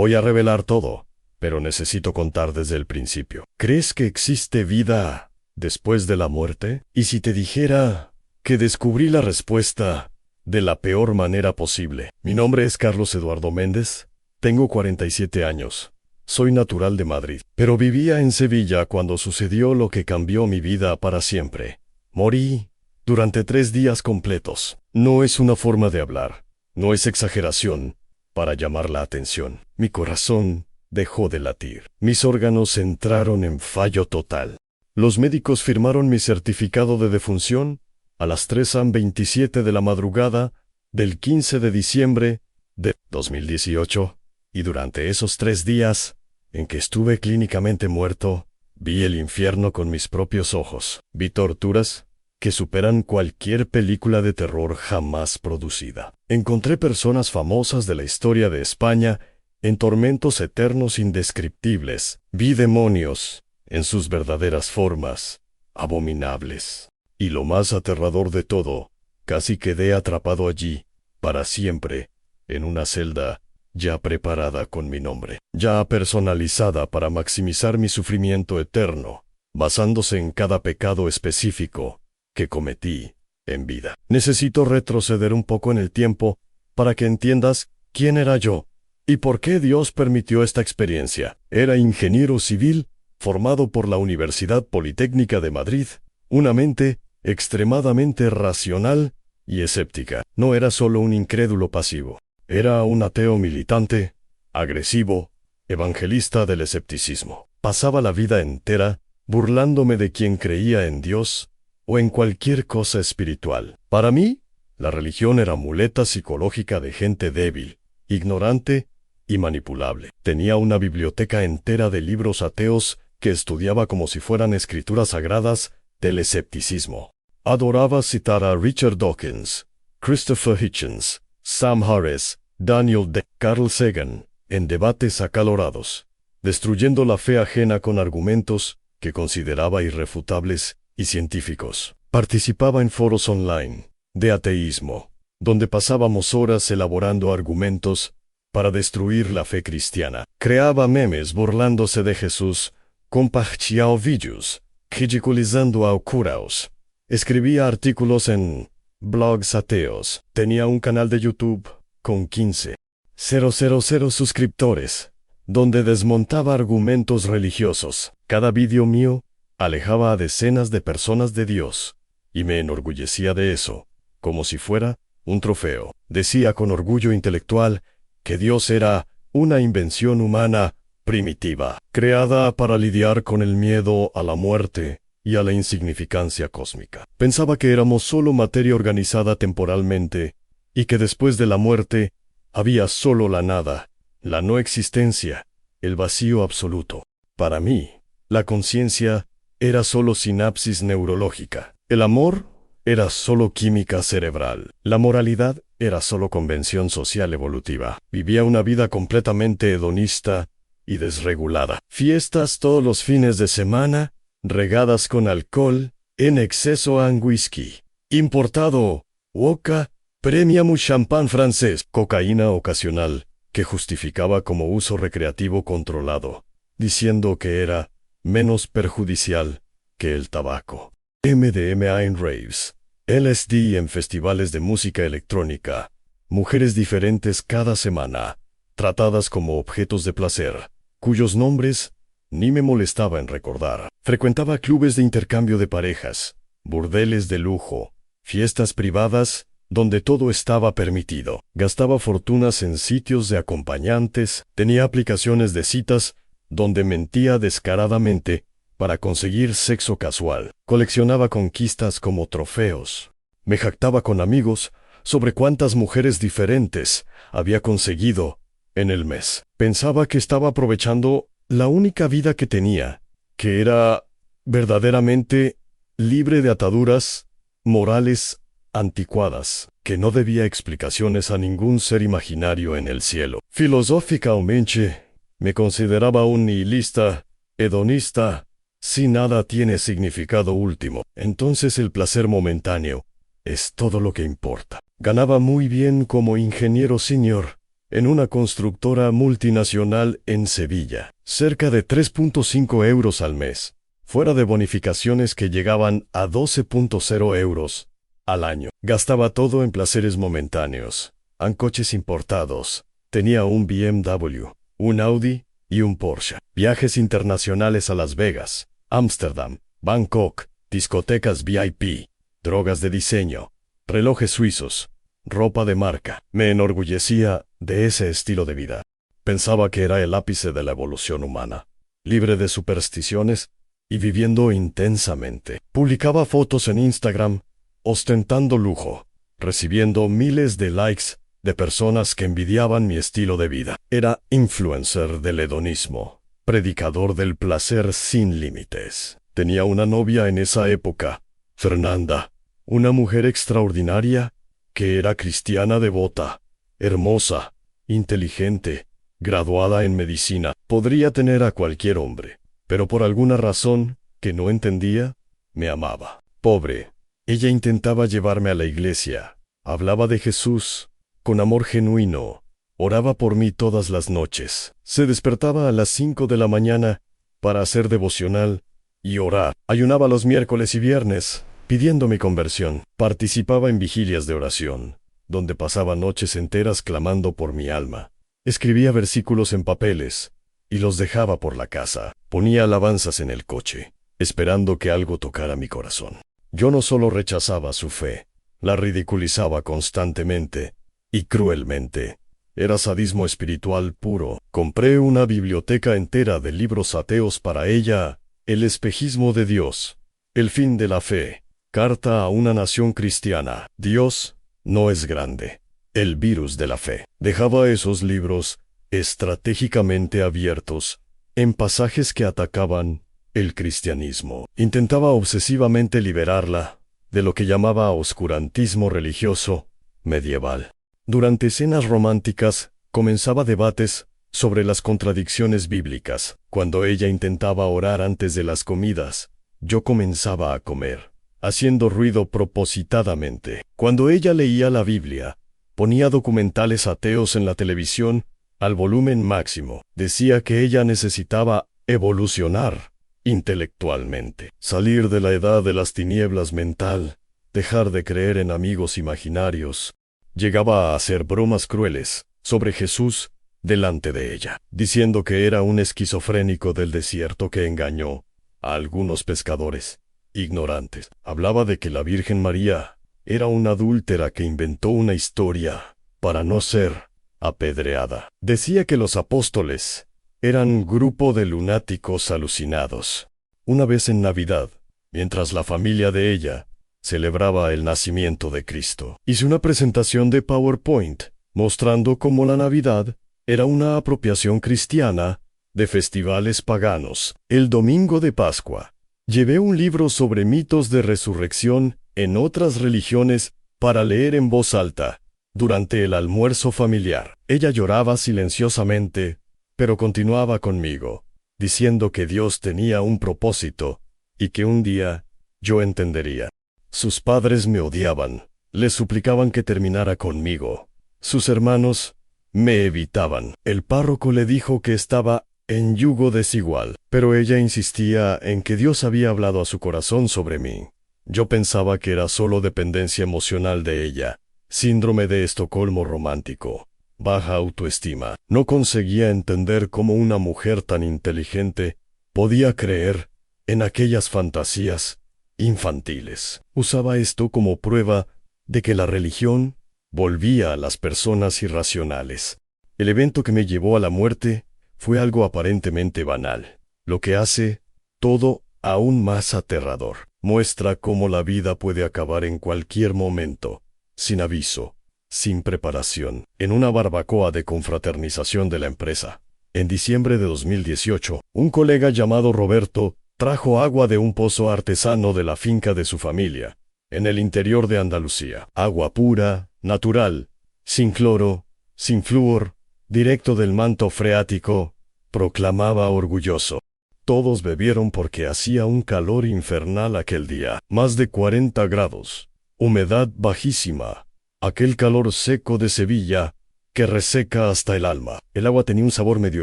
Voy a revelar todo, pero necesito contar desde el principio. ¿Crees que existe vida después de la muerte? ¿Y si te dijera que descubrí la respuesta de la peor manera posible? Mi nombre es Carlos Eduardo Méndez, tengo 47 años. Soy natural de Madrid, pero vivía en Sevilla cuando sucedió lo que cambió mi vida para siempre. Morí durante 3 días completos. No es una forma de hablar, no es exageración para llamar la atención. Mi corazón dejó de latir. Mis órganos entraron en fallo total. Los médicos firmaron mi certificado de defunción a las 3:27 de la madrugada del 15 de diciembre de 2018, y durante esos 3 días en que estuve clínicamente muerto, vi el infierno con mis propios ojos. Vi torturas que superan cualquier película de terror jamás producida. Encontré personas famosas de la historia de España en tormentos eternos indescriptibles. Vi demonios en sus verdaderas formas, abominables. Y lo más aterrador de todo, casi quedé atrapado allí, para siempre, en una celda ya preparada con mi nombre, ya personalizada para maximizar mi sufrimiento eterno, basándose en cada pecado específico que cometí en vida. Necesito retroceder un poco en el tiempo para que entiendas quién era yo y por qué Dios permitió esta experiencia. Era ingeniero civil formado por la Universidad Politécnica de Madrid, una mente extremadamente racional y escéptica. No era solo un incrédulo pasivo. Era un ateo militante, agresivo, evangelista del escepticismo. Pasaba la vida entera burlándome de quien creía en Dios o en cualquier cosa espiritual. Para mí, la religión era muleta psicológica de gente débil, ignorante y manipulable. Tenía una biblioteca entera de libros ateos que estudiaba como si fueran escrituras sagradas del escepticismo. Adoraba citar a Richard Dawkins, Christopher Hitchens, Sam Harris, Daniel D. Carl Sagan, en debates acalorados, destruyendo la fe ajena con argumentos que consideraba irrefutables y científicos. Participaba en foros online de ateísmo, donde pasábamos horas elaborando argumentos para destruir la fe cristiana. Creaba memes burlándose de Jesús, compartía vídeos, ridiculizando a curaos. Escribía artículos en blogs ateos. Tenía un canal de YouTube con 15,000 suscriptores, donde desmontaba argumentos religiosos. Cada vídeo mío alejaba a decenas de personas de Dios, y me enorgullecía de eso, como si fuera un trofeo. Decía con orgullo intelectual que Dios era una invención humana primitiva, creada para lidiar con el miedo a la muerte y a la insignificancia cósmica. Pensaba que éramos solo materia organizada temporalmente, y que después de la muerte había solo la nada, la no existencia, el vacío absoluto. Para mí, la conciencia era solo sinapsis neurológica. El amor era solo química cerebral. La moralidad era solo convención social evolutiva. Vivía una vida completamente hedonista y desregulada. Fiestas todos los fines de semana, regadas con alcohol, en exceso and whisky. Importado, vodka, premium champán francés, cocaína ocasional, que justificaba como uso recreativo controlado, diciendo que era menos perjudicial que el tabaco. MDMA en raves, LSD en festivales de música electrónica, mujeres diferentes cada semana, tratadas como objetos de placer, cuyos nombres ni me molestaba en recordar. Frecuentaba clubes de intercambio de parejas, burdeles de lujo, fiestas privadas donde todo estaba permitido. Gastaba fortunas en sitios de acompañantes, tenía aplicaciones de citas donde mentía descaradamente para conseguir sexo casual. Coleccionaba conquistas como trofeos. Me jactaba con amigos sobre cuántas mujeres diferentes había conseguido en el mes. Pensaba que estaba aprovechando la única vida que tenía, que era verdaderamente libre de ataduras morales anticuadas, que no debía explicaciones a ningún ser imaginario en el cielo. Filosóficamente, me consideraba un nihilista, hedonista. Si nada tiene significado último, entonces el placer momentáneo es todo lo que importa. Ganaba muy bien como ingeniero senior en una constructora multinacional en Sevilla. Cerca de 3.5 euros al mes, fuera de bonificaciones que llegaban a 12.0 euros al año. Gastaba todo en placeres momentáneos, en coches importados. Tenía un BMW, un Audi y un Porsche. Viajes internacionales a Las Vegas, Ámsterdam, Bangkok, discotecas VIP, drogas de diseño, relojes suizos, ropa de marca. Me enorgullecía de ese estilo de vida. Pensaba que era el ápice de la evolución humana, libre de supersticiones y viviendo intensamente. Publicaba fotos en Instagram, ostentando lujo, recibiendo miles de likes de personas que envidiaban mi estilo de vida. Era influencer del hedonismo, predicador del placer sin límites. Tenía una novia en esa época, Fernanda, una mujer extraordinaria que era cristiana devota, hermosa, inteligente, graduada en medicina. Podría tener a cualquier hombre, pero por alguna razón que no entendía, me amaba. Pobre, ella intentaba llevarme a la iglesia, hablaba de Jesús con amor genuino, oraba por mí todas las noches. Se despertaba a las 5 de la mañana para hacer devocional y orar. Ayunaba los miércoles y viernes, pidiendo mi conversión. Participaba en vigilias de oración, donde pasaba noches enteras clamando por mi alma. Escribía versículos en papeles y los dejaba por la casa. Ponía alabanzas en el coche, esperando que algo tocara mi corazón. Yo no solo rechazaba su fe, la ridiculizaba constantemente y cruelmente. Era sadismo espiritual puro. Compré una biblioteca entera de libros ateos para ella: El espejismo de Dios, El fin de la fe, Carta a una nación cristiana, Dios no es grande, El virus de la fe. Dejaba esos libros estratégicamente abiertos en pasajes que atacaban el cristianismo. Intentaba obsesivamente liberarla de lo que llamaba oscurantismo religioso medieval. Durante cenas románticas, comenzaba debates sobre las contradicciones bíblicas. Cuando ella intentaba orar antes de las comidas, yo comenzaba a comer, haciendo ruido propositadamente. Cuando ella leía la Biblia, ponía documentales ateos en la televisión al volumen máximo. Decía que ella necesitaba evolucionar intelectualmente, salir de la edad de las tinieblas mental, dejar de creer en amigos imaginarios. Llegaba a hacer bromas crueles sobre Jesús delante de ella, diciendo que era un esquizofrénico del desierto que engañó a algunos pescadores ignorantes. Hablaba de que la Virgen María era una adúltera que inventó una historia para no ser apedreada. Decía que los apóstoles eran un grupo de lunáticos alucinados. Una vez en Navidad, mientras la familia de ella celebraba el nacimiento de Cristo, hice una presentación de PowerPoint mostrando cómo la Navidad era una apropiación cristiana de festivales paganos. El domingo de Pascua, llevé un libro sobre mitos de resurrección en otras religiones para leer en voz alta durante el almuerzo familiar. Ella lloraba silenciosamente, pero continuaba conmigo, diciendo que Dios tenía un propósito y que un día yo entendería. Sus padres me odiaban, le suplicaban que terminara conmigo. Sus hermanos me evitaban. El párroco le dijo que estaba en yugo desigual, pero ella insistía en que Dios había hablado a su corazón sobre mí. Yo pensaba que era solo dependencia emocional de ella, síndrome de Estocolmo romántico, baja autoestima. No conseguía entender cómo una mujer tan inteligente podía creer en aquellas fantasías infantiles. Usaba esto como prueba de que la religión volvía a las personas irracionales. El evento que me llevó a la muerte fue algo aparentemente banal, lo que hace todo aún más aterrador. Muestra cómo la vida puede acabar en cualquier momento, sin aviso, sin preparación. En una barbacoa de confraternización de la empresa, en diciembre de 2018, un colega llamado Roberto trajo agua de un pozo artesano de la finca de su familia, en el interior de Andalucía. Agua pura, natural, sin cloro, sin flúor, directo del manto freático, proclamaba orgulloso. Todos bebieron porque hacía un calor infernal aquel día, más de 40 grados, humedad bajísima, aquel calor seco de Sevilla que reseca hasta el alma. El agua tenía un sabor medio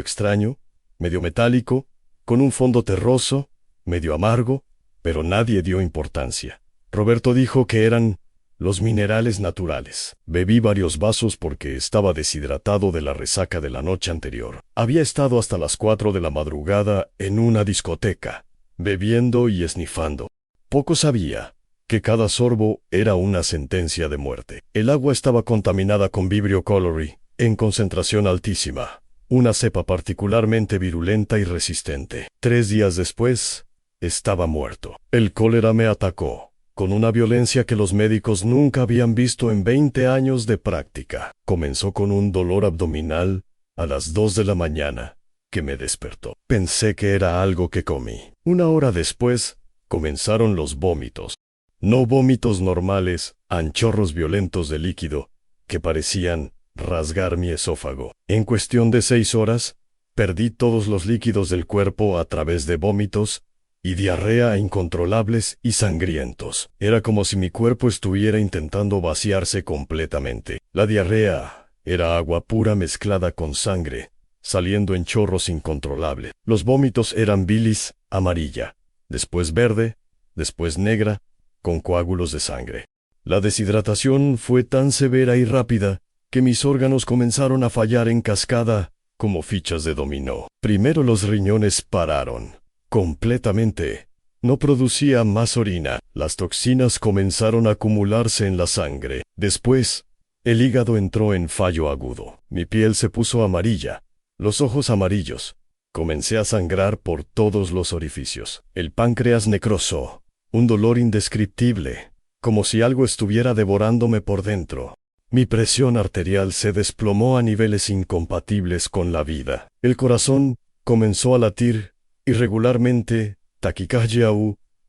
extraño, medio metálico, con un fondo terroso, medio amargo, pero nadie dio importancia. Roberto dijo que eran los minerales naturales. Bebí varios vasos porque estaba deshidratado de la resaca de la noche anterior. Había estado hasta las 4 de la madrugada en una discoteca, bebiendo y esnifando. Poco sabía que cada sorbo era una sentencia de muerte. El agua estaba contaminada con Vibrio cholerae, en concentración altísima, una cepa particularmente virulenta y resistente. 3 días después, estaba muerto. El cólera me atacó con una violencia que los médicos nunca habían visto en 20 años de práctica. Comenzó con un dolor abdominal a las 2 de la mañana, que me despertó. Pensé que era algo que comí. 1 hora después, comenzaron los vómitos. No vómitos normales, anchorros violentos de líquido, que parecían rasgar mi esófago. En cuestión de 6 horas, perdí todos los líquidos del cuerpo a través de vómitos y diarrea incontrolables y sangrientos. Era como si mi cuerpo estuviera intentando vaciarse completamente. La diarrea era agua pura mezclada con sangre, saliendo en chorros incontrolables. Los vómitos eran bilis amarilla, después verde, después negra, con coágulos de sangre. La deshidratación fue tan severa y rápida que mis órganos comenzaron a fallar en cascada como fichas de dominó. Primero los riñones pararon completamente. No producía más orina. Las toxinas comenzaron a acumularse en la sangre. Después, el hígado entró en fallo agudo. Mi piel se puso amarilla, los ojos amarillos. Comencé a sangrar por todos los orificios. El páncreas necrosó. Un dolor indescriptible, como si algo estuviera devorándome por dentro. Mi presión arterial se desplomó a niveles incompatibles con la vida. El corazón comenzó a latir irregularmente, taquicardia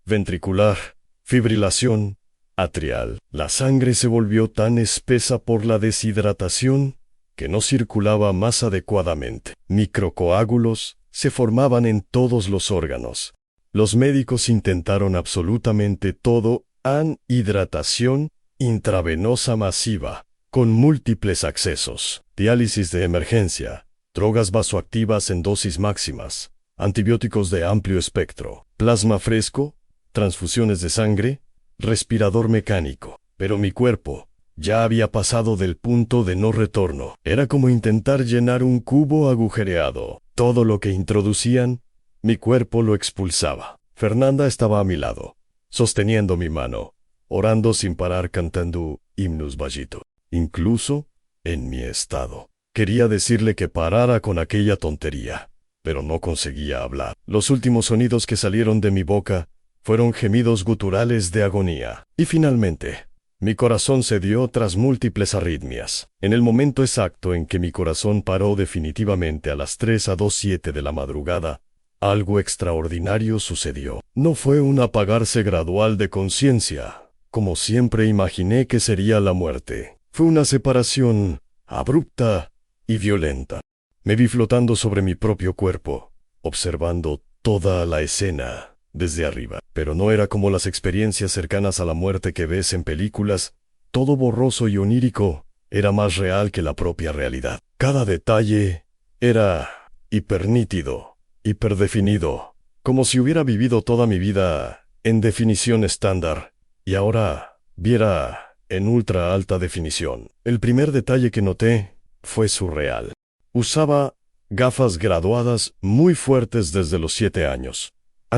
ventricular, fibrilación atrial. La sangre se volvió tan espesa por la deshidratación que no circulaba más adecuadamente. Microcoágulos se formaban en todos los órganos. Los médicos intentaron absolutamente todo, anhidratación intravenosa masiva, con múltiples accesos, diálisis de emergencia, drogas vasoactivas en dosis máximas, antibióticos de amplio espectro, plasma fresco, transfusiones de sangre, respirador mecánico. Pero mi cuerpo ya había pasado del punto de no retorno. Era como intentar llenar un cubo agujereado. Todo lo que introducían, mi cuerpo lo expulsaba. Fernanda estaba a mi lado, sosteniendo mi mano, orando sin parar, cantando himnos bajito. Incluso en mi estado. Quería decirle que parara con aquella tontería, pero no conseguía hablar. Los últimos sonidos que salieron de mi boca fueron gemidos guturales de agonía. Y finalmente, mi corazón cedió tras múltiples arritmias. En el momento exacto en que mi corazón paró definitivamente a las 3:07 de la madrugada, algo extraordinario sucedió. No fue un apagarse gradual de conciencia, como siempre imaginé que sería la muerte. Fue una separación abrupta y violenta. Me vi flotando sobre mi propio cuerpo, observando toda la escena desde arriba. Pero no era como las experiencias cercanas a la muerte que ves en películas. Todo borroso y onírico era más real que la propia realidad. Cada detalle era hipernítido, hiperdefinido, como si hubiera vivido toda mi vida en definición estándar, y ahora viera en ultra alta definición. El primer detalle que noté fue surreal. Usaba gafas graduadas muy fuertes desde los 7 años.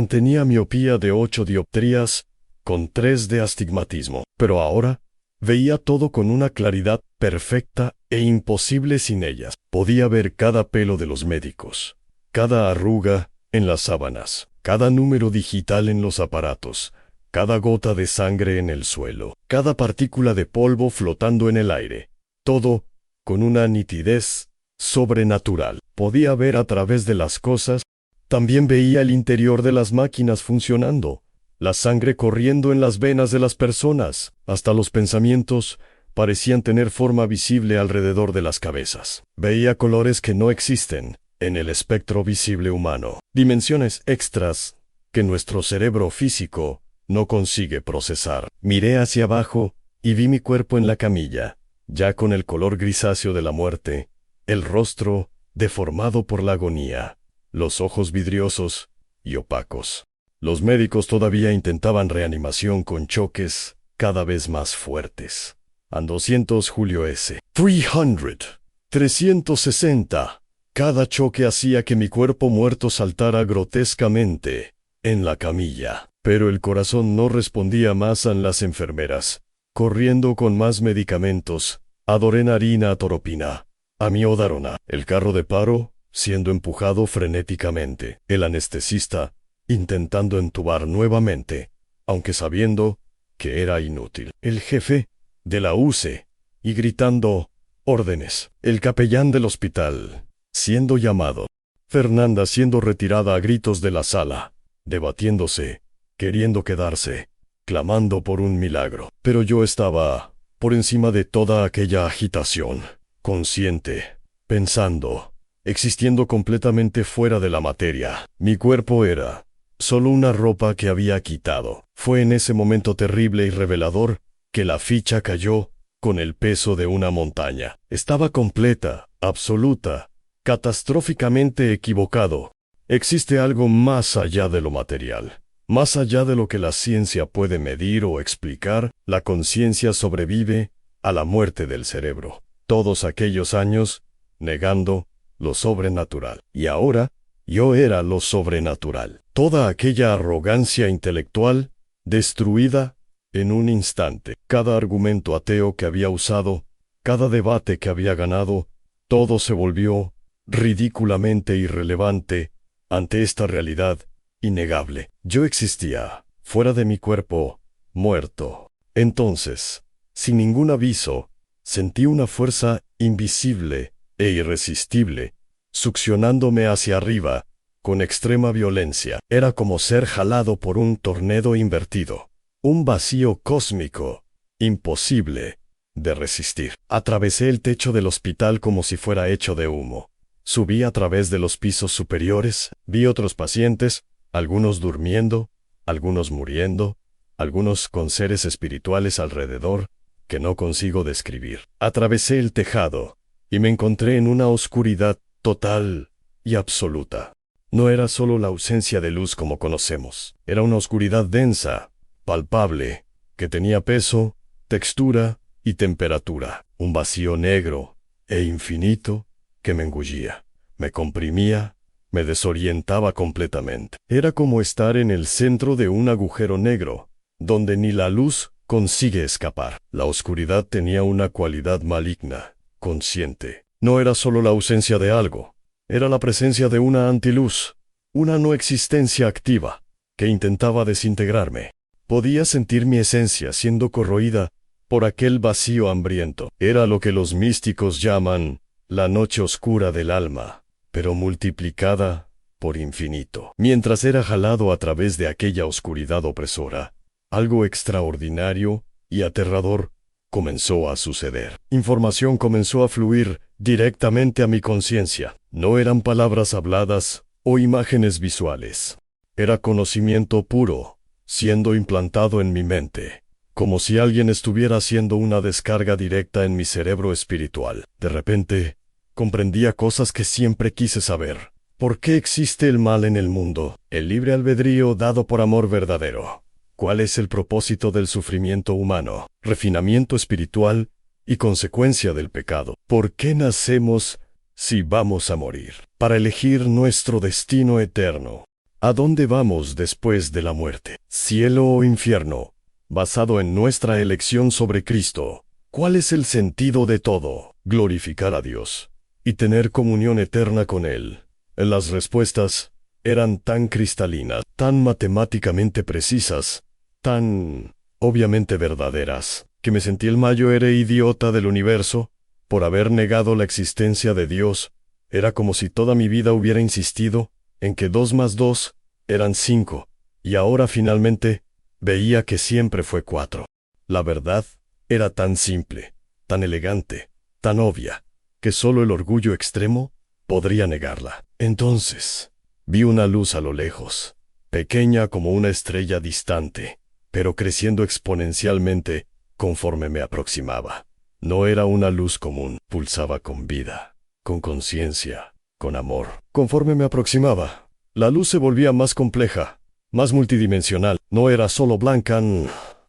Tenía miopía de 8 dioptrías, con 3 de astigmatismo. Pero ahora veía todo con una claridad perfecta e imposible sin ellas. Podía ver cada pelo de los médicos, cada arruga en las sábanas, cada número digital en los aparatos, cada gota de sangre en el suelo, cada partícula de polvo flotando en el aire. Todo con una nitidez sobrenatural. Podía ver a través de las cosas. También veía el interior de las máquinas funcionando, la sangre corriendo en las venas de las personas. Hasta los pensamientos parecían tener forma visible alrededor de las cabezas. Veía colores que no existen en el espectro visible humano, dimensiones extras que nuestro cerebro físico no consigue procesar. Miré hacia abajo y vi mi cuerpo en la camilla, ya con el color grisáceo de la muerte, el rostro deformado por la agonía, los ojos vidriosos y opacos. Los médicos todavía intentaban reanimación con choques cada vez más fuertes. A 200 Julio S. 360. Cada choque hacía que mi cuerpo muerto saltara grotescamente en la camilla. Pero el corazón no respondía más a las enfermeras. Corriendo con más medicamentos, adrenalina, atoropina, amiodarona. El carro de paro, siendo empujado frenéticamente. El anestesista, intentando entubar nuevamente, aunque sabiendo que era inútil. El jefe de la UCE, y gritando órdenes. El capellán del hospital, siendo llamado. Fernanda siendo retirada a gritos de la sala, debatiéndose, queriendo quedarse, clamando por un milagro. Pero yo estaba por encima de toda aquella agitación, consciente, pensando, existiendo completamente fuera de la materia. Mi cuerpo era solo una ropa que había quitado. Fue en ese momento terrible y revelador que la ficha cayó con el peso de una montaña. Estaba completa, absoluta, catastróficamente equivocado. Existe algo más allá de lo material. Más allá de lo que la ciencia puede medir o explicar, la conciencia sobrevive a la muerte del cerebro. Todos aquellos años, negando lo sobrenatural. Y ahora, yo era lo sobrenatural. Toda aquella arrogancia intelectual, destruida en un instante. Cada argumento ateo que había usado, cada debate que había ganado, todo se volvió ridículamente irrelevante ante esta realidad innegable. Yo existía, fuera de mi cuerpo, muerto. Entonces, sin ningún aviso, sentí una fuerza invisible e irresistible, succionándome hacia arriba, con extrema violencia. Era como ser jalado por un tornado invertido. Un vacío cósmico, imposible de resistir. Atravesé el techo del hospital como si fuera hecho de humo. Subí a través de los pisos superiores, vi otros pacientes, algunos durmiendo, algunos muriendo, algunos con seres espirituales alrededor, que no consigo describir. Atravesé el tejado, y me encontré en una oscuridad total y absoluta. No era solo la ausencia de luz como conocemos, era una oscuridad densa, palpable, que tenía peso, textura y temperatura. Un vacío negro e infinito que me engullía, me comprimía, me desorientaba completamente. Era como estar en el centro de un agujero negro, donde ni la luz consigue escapar. La oscuridad tenía una cualidad maligna, consciente. No era solo la ausencia de algo, era la presencia de una antiluz, una no existencia activa, que intentaba desintegrarme. Podía sentir mi esencia siendo corroída por aquel vacío hambriento. Era lo que los místicos llaman la noche oscura del alma, pero multiplicada por infinito. Mientras era jalado a través de aquella oscuridad opresora, algo extraordinario y aterrador comenzó a suceder. Información comenzó a fluir directamente a mi conciencia. No eran palabras habladas o imágenes visuales. Era conocimiento puro, siendo implantado en mi mente, como si alguien estuviera haciendo una descarga directa en mi cerebro espiritual. De repente, comprendía cosas que siempre quise saber. ¿Por qué existe el mal en el mundo? El libre albedrío dado por amor verdadero. ¿Cuál es el propósito del sufrimiento humano? Refinamiento espiritual y consecuencia del pecado. ¿Por qué nacemos si vamos a morir? Para elegir nuestro destino eterno. ¿A dónde vamos después de la muerte? ¿Cielo o infierno? Basado en nuestra elección sobre Cristo. ¿Cuál es el sentido de todo? Glorificar a Dios y tener comunión eterna con Él. Las respuestas eran tan cristalinas, tan matemáticamente precisas, tan obviamente verdaderas, que me sentí el mayor idiota del universo por haber negado la existencia de Dios. Era como si toda mi vida hubiera insistido en que 2 más 2 eran 5, y ahora finalmente veía que siempre fue 4. La verdad era tan simple, tan elegante, tan obvia, que solo el orgullo extremo podría negarla. Entonces, vi una luz a lo lejos, pequeña como una estrella distante, pero creciendo exponencialmente conforme me aproximaba. No era una luz común, pulsaba con vida, con conciencia, con amor. Conforme me aproximaba, la luz se volvía más compleja, más multidimensional. No era solo blanca,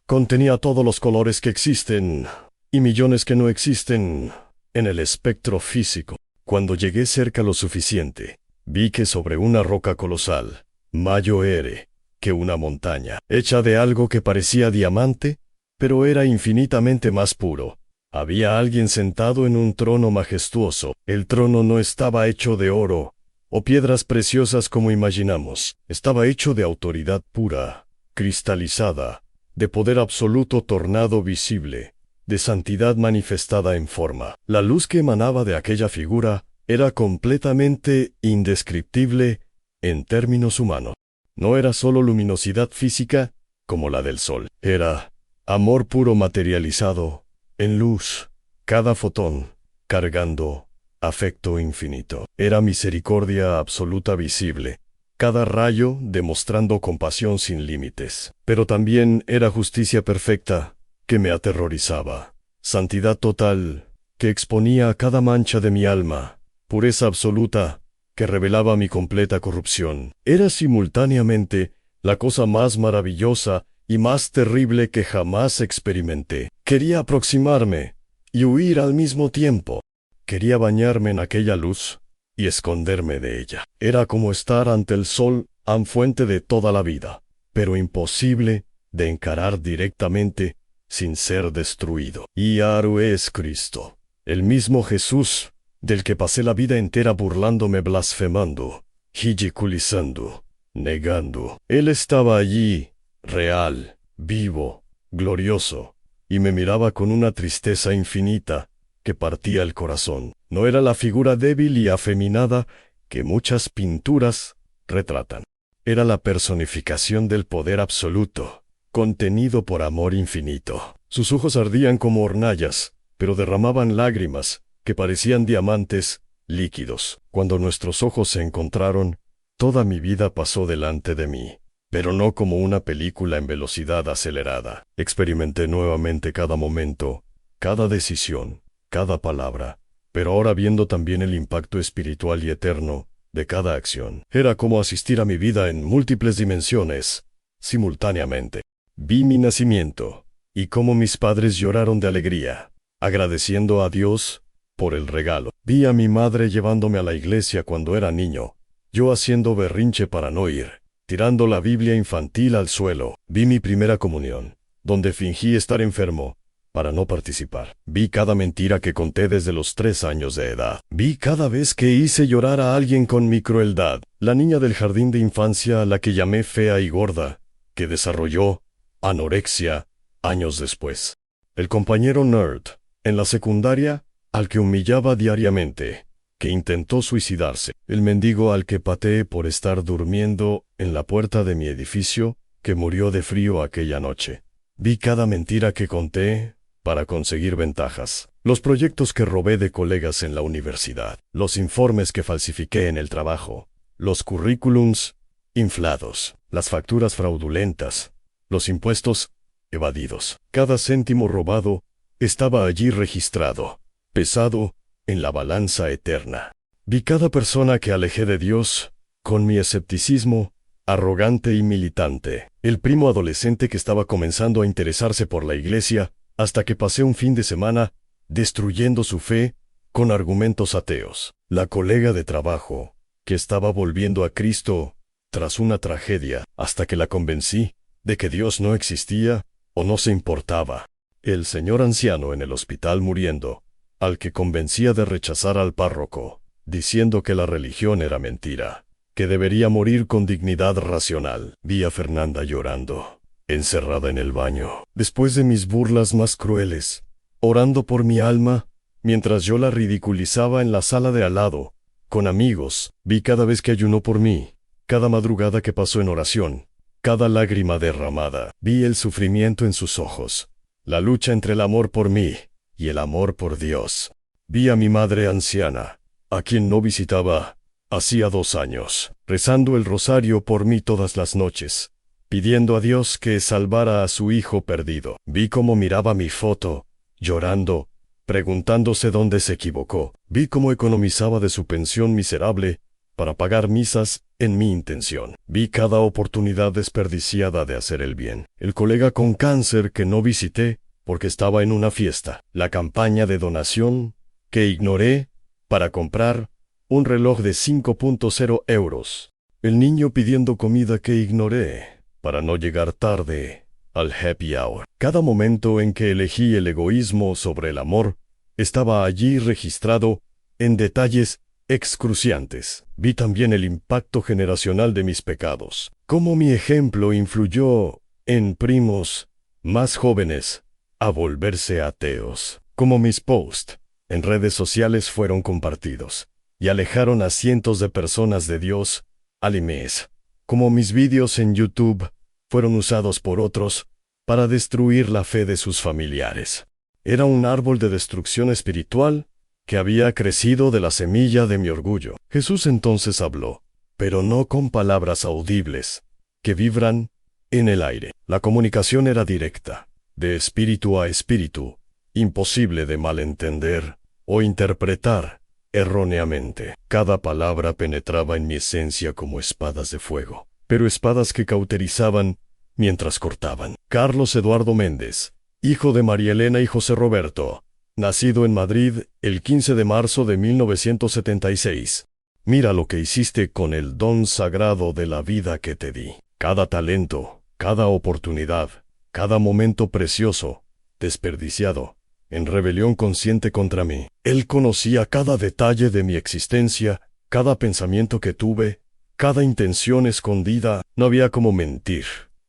contenía todos los colores que existen, y millones que no existen, en el espectro físico. Cuando llegué cerca lo suficiente, vi que sobre una roca colosal, mayor era que una montaña, hecha de algo que parecía diamante, pero era infinitamente más puro. Había alguien sentado en un trono majestuoso. El trono no estaba hecho de oro o piedras preciosas como imaginamos. Estaba hecho de autoridad pura, cristalizada, de poder absoluto tornado visible, de santidad manifestada en forma. La luz que emanaba de aquella figura era completamente indescriptible en términos humanos. No era solo luminosidad física, como la del sol. Era amor puro materializado en luz, cada fotón cargando afecto infinito. Era misericordia absoluta visible, cada rayo demostrando compasión sin límites. Pero también era justicia perfecta, que me aterrorizaba. Santidad total, que exponía a cada mancha de mi alma. Pureza absoluta, que revelaba mi completa corrupción. Era simultáneamente la cosa más maravillosa y más terrible que jamás experimenté. Quería aproximarme y huir al mismo tiempo. Quería bañarme en aquella luz y esconderme de ella. Era como estar ante el sol, fuente de toda la vida, pero imposible de encarar directamente sin ser destruido. Y Aru es Cristo, el mismo Jesús, del que pasé la vida entera burlándome, blasfemando, ridiculizando, negando. Él estaba allí, real, vivo, glorioso, y me miraba con una tristeza infinita que partía el corazón. No era la figura débil y afeminada que muchas pinturas retratan. Era la personificación del poder absoluto, contenido por amor infinito. Sus ojos ardían como hornallas, pero derramaban lágrimas que parecían diamantes líquidos. Cuando nuestros ojos se encontraron, toda mi vida pasó delante de mí, pero no como una película en velocidad acelerada. Experimenté nuevamente cada momento, cada decisión, cada palabra, pero ahora viendo también el impacto espiritual y eterno de cada acción. Era como asistir a mi vida en múltiples dimensiones, simultáneamente. Vi mi nacimiento, y cómo mis padres lloraron de alegría, agradeciendo a Dios por el regalo. Vi a mi madre llevándome a la iglesia cuando era niño, yo haciendo berrinche para no ir, tirando la Biblia infantil al suelo. Vi mi primera comunión, donde fingí estar enfermo para no participar. Vi cada mentira que conté desde los 3 años de edad. Vi cada vez que hice llorar a alguien con mi crueldad. La niña del jardín de infancia a la que llamé fea y gorda, que desarrolló anorexia años después. El compañero nerd en la secundaria al que humillaba diariamente, que intentó suicidarse. El mendigo al que pateé por estar durmiendo en la puerta de mi edificio, que murió de frío aquella noche. Vi cada mentira que conté para conseguir ventajas. Los proyectos que robé de colegas en la universidad. Los informes que falsifiqué en el trabajo. Los currículums inflados. Las facturas fraudulentas. Los impuestos evadidos. Cada céntimo robado estaba allí registrado, pesado en la balanza eterna. Vi cada persona que alejé de Dios, con mi escepticismo, arrogante y militante. El primo adolescente que estaba comenzando a interesarse por la iglesia, hasta que pasé un fin de semana destruyendo su fe con argumentos ateos. La colega de trabajo, que estaba volviendo a Cristo tras una tragedia, hasta que la convencí de que Dios no existía o no se importaba. El señor anciano en el hospital muriendo, al que convencía de rechazar al párroco, diciendo que la religión era mentira, que debería morir con dignidad racional. Vi a Fernanda llorando, encerrada en el baño, después de mis burlas más crueles, orando por mi alma, mientras yo la ridiculizaba en la sala de al lado, con amigos. Vi cada vez que ayunó por mí, cada madrugada que pasó en oración, cada lágrima derramada. Vi el sufrimiento en sus ojos, la lucha entre el amor por mí y el amor por Dios. Vi a mi madre anciana, a quien no visitaba hacía 2 años, rezando el rosario por mí todas las noches, pidiendo a Dios que salvara a su hijo perdido. Vi cómo miraba mi foto, llorando, preguntándose dónde se equivocó. Vi cómo economizaba de su pensión miserable para pagar misas en mi intención. Vi cada oportunidad desperdiciada de hacer el bien. El colega con cáncer que no visité porque estaba en una fiesta. La campaña de donación que ignoré para comprar un reloj de 5.0 euros. El niño pidiendo comida que ignoré para no llegar tarde al happy hour. Cada momento en que elegí el egoísmo sobre el amor estaba allí registrado en detalles excruciantes. Vi también el impacto generacional de mis pecados. Cómo mi ejemplo influyó en primos más jóvenes a volverse ateos. Cómo mis posts en redes sociales fueron compartidos y alejaron a cientos de personas de Dios al mes. Cómo mis vídeos en YouTube fueron usados por otros para destruir la fe de sus familiares. Era un árbol de destrucción espiritual que había crecido de la semilla de mi orgullo. Jesús entonces habló, pero no con palabras audibles, que vibran en el aire. La comunicación era directa, de espíritu a espíritu, imposible de malentender o interpretar erróneamente. Cada palabra penetraba en mi esencia como espadas de fuego, pero espadas que cauterizaban mientras cortaban. Carlos Eduardo Méndez, hijo de María Elena y José Roberto, nacido en Madrid el 15 de marzo de 1976. Mira lo que hiciste con el don sagrado de la vida que te di. Cada talento, cada oportunidad, cada momento precioso, desperdiciado, en rebelión consciente contra mí. Él conocía cada detalle de mi existencia, cada pensamiento que tuve, cada intención escondida. No había cómo mentir,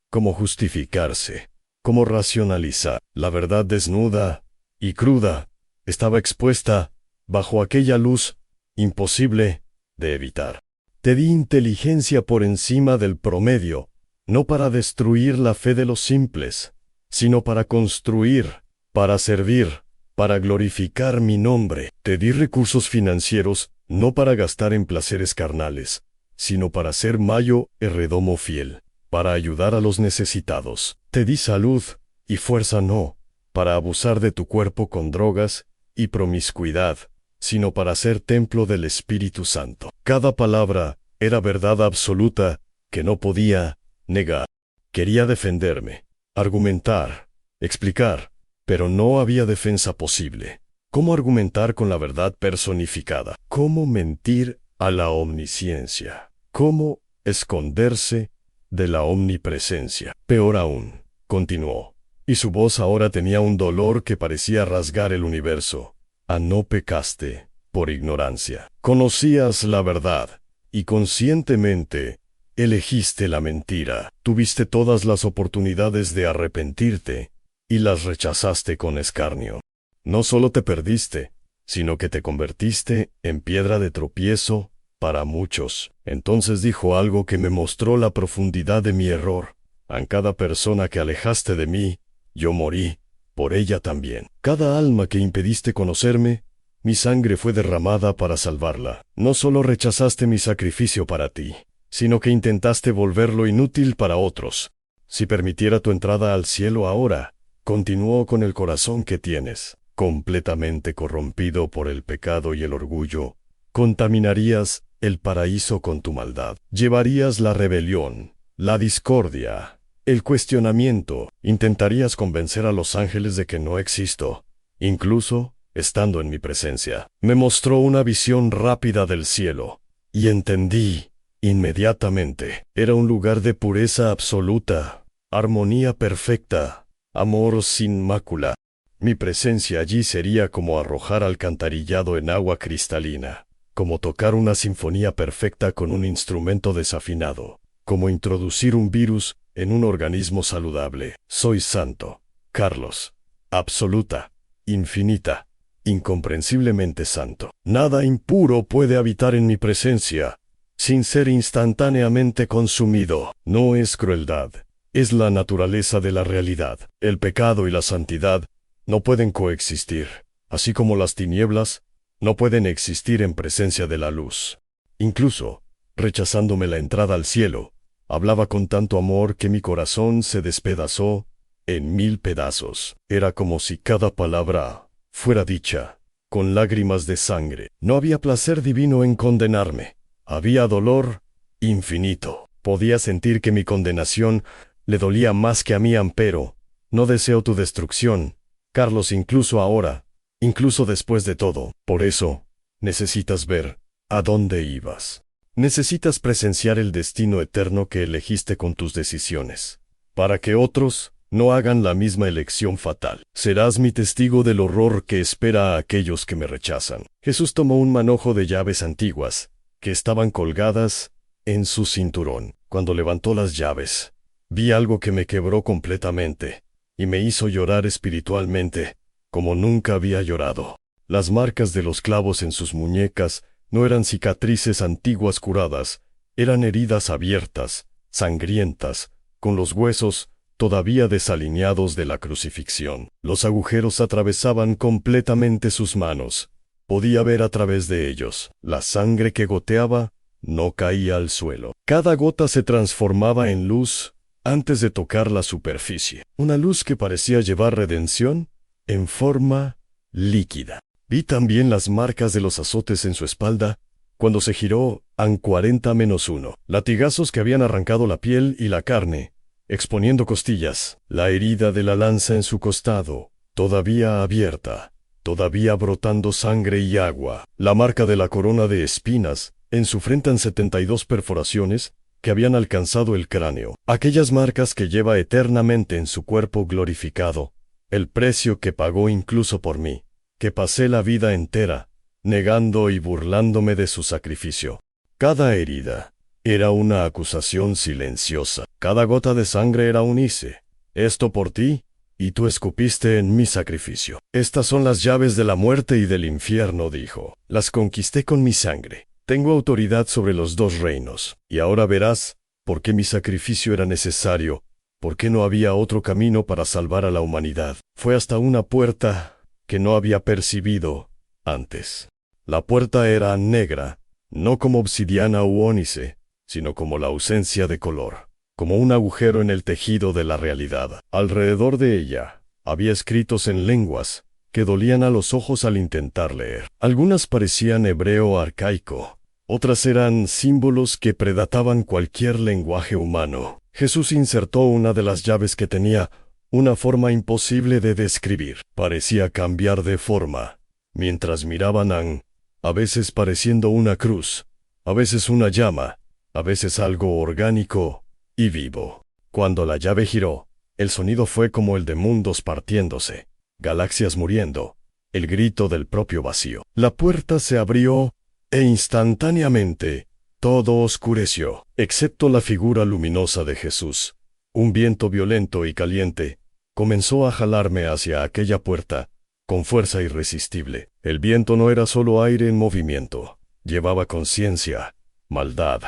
cómo justificarse, cómo racionalizar. La verdad desnuda y cruda estaba expuesta bajo aquella luz imposible de evitar. Te di inteligencia por encima del promedio, no para destruir la fe de los simples, sino para construir, para servir, para glorificar mi nombre. Te di recursos financieros, no para gastar en placeres carnales, sino para ser mayo herredomo fiel, para ayudar a los necesitados. Te di salud y fuerza no, para abusar de tu cuerpo con drogas y promiscuidad, sino para ser templo del Espíritu Santo. Cada palabra era verdad absoluta que no podía negar. Quería defenderme, argumentar, explicar, pero no había defensa posible. ¿Cómo argumentar con la verdad personificada? ¿Cómo mentir a la omnisciencia? ¿Cómo esconderse de la omnipresencia? Peor aún, continuó, y su voz ahora tenía un dolor que parecía rasgar el universo. Ah, no pecaste por ignorancia. Conocías la verdad, y conscientemente elegiste la mentira. Tuviste todas las oportunidades de arrepentirte, y las rechazaste con escarnio. No solo te perdiste, sino que te convertiste en piedra de tropiezo para muchos. Entonces dijo algo que me mostró la profundidad de mi error. A cada persona que alejaste de mí, yo morí por ella también. Cada alma que impediste conocerme, mi sangre fue derramada para salvarla. No solo rechazaste mi sacrificio para ti, sino que intentaste volverlo inútil para otros. Si permitiera tu entrada al cielo ahora, continuó con el corazón que tienes, completamente corrompido por el pecado y el orgullo, contaminarías el paraíso con tu maldad. Llevarías la rebelión, la discordia, el cuestionamiento. Intentarías convencer a los ángeles de que no existo, incluso estando en mi presencia. Me mostró una visión rápida del cielo, y entendí inmediatamente. Era un lugar de pureza absoluta, armonía perfecta, amor sin mácula. Mi presencia allí sería como arrojar alcantarillado en agua cristalina, como tocar una sinfonía perfecta con un instrumento desafinado, como introducir un virus en un organismo saludable. Soy santo, Carlos, absoluta, infinita, incomprensiblemente santo. Nada impuro puede habitar en mi presencia, sin ser instantáneamente consumido. No es crueldad, es la naturaleza de la realidad. El pecado y la santidad no pueden coexistir, así como las tinieblas no pueden existir en presencia de la luz. Incluso, rechazándome la entrada al cielo, hablaba con tanto amor que mi corazón se despedazó en 1000 pedazos. Era como si cada palabra fuera dicha, con lágrimas de sangre. No había placer divino en condenarme. Había dolor infinito. Podía sentir que mi condenación le dolía más que a mí, empero no deseo tu destrucción, Carlos, incluso ahora, incluso después de todo. Por eso, necesitas ver a dónde ibas. Necesitas presenciar el destino eterno que elegiste con tus decisiones, para que otros no hagan la misma elección fatal. Serás mi testigo del horror que espera a aquellos que me rechazan. Jesús tomó un manojo de llaves antiguas, que estaban colgadas en su cinturón. Cuando levantó las llaves, vi algo que me quebró completamente, y me hizo llorar espiritualmente, como nunca había llorado. Las marcas de los clavos en sus muñecas no eran cicatrices antiguas curadas, eran heridas abiertas, sangrientas, con los huesos todavía desalineados de la crucifixión. Los agujeros atravesaban completamente sus manos. Podía ver a través de ellos. La sangre que goteaba no caía al suelo. Cada gota se transformaba en luz antes de tocar la superficie. Una luz que parecía llevar redención en forma líquida. Vi también las marcas de los azotes en su espalda cuando se giró an 40-1. Latigazos que habían arrancado la piel y la carne, exponiendo costillas. La herida de la lanza en su costado, todavía abierta, todavía brotando sangre y agua. La marca de la corona de espinas en su frente en 72 perforaciones que habían alcanzado el cráneo. Aquellas marcas que lleva eternamente en su cuerpo glorificado. El precio que pagó incluso por mí, que pasé la vida entera, negando y burlándome de su sacrificio. Cada herida era una acusación silenciosa. Cada gota de sangre era un hice. Esto por ti, y tú escupiste en mi sacrificio. Estas son las llaves de la muerte y del infierno, dijo. Las conquisté con mi sangre. Tengo autoridad sobre los dos reinos. Y ahora verás por qué mi sacrificio era necesario, por qué no había otro camino para salvar a la humanidad. Fue hasta una puerta que no había percibido antes. La puerta era negra, no como obsidiana u ónice, sino como la ausencia de color, como un agujero en el tejido de la realidad. Alrededor de ella había escritos en lenguas que dolían a los ojos al intentar leer. Algunas parecían hebreo arcaico, otras eran símbolos que predataban cualquier lenguaje humano. Jesús insertó una de las llaves que tenía una forma imposible de describir. Parecía cambiar de forma, mientras miraban a veces pareciendo una cruz, a veces una llama, a veces algo orgánico y vivo. Cuando la llave giró, el sonido fue como el de mundos partiéndose, galaxias muriendo, el grito del propio vacío. La puerta se abrió e instantáneamente todo oscureció, excepto la figura luminosa de Jesús. Un viento violento y caliente comenzó a jalarme hacia aquella puerta, con fuerza irresistible. El viento no era solo aire en movimiento, llevaba conciencia, maldad,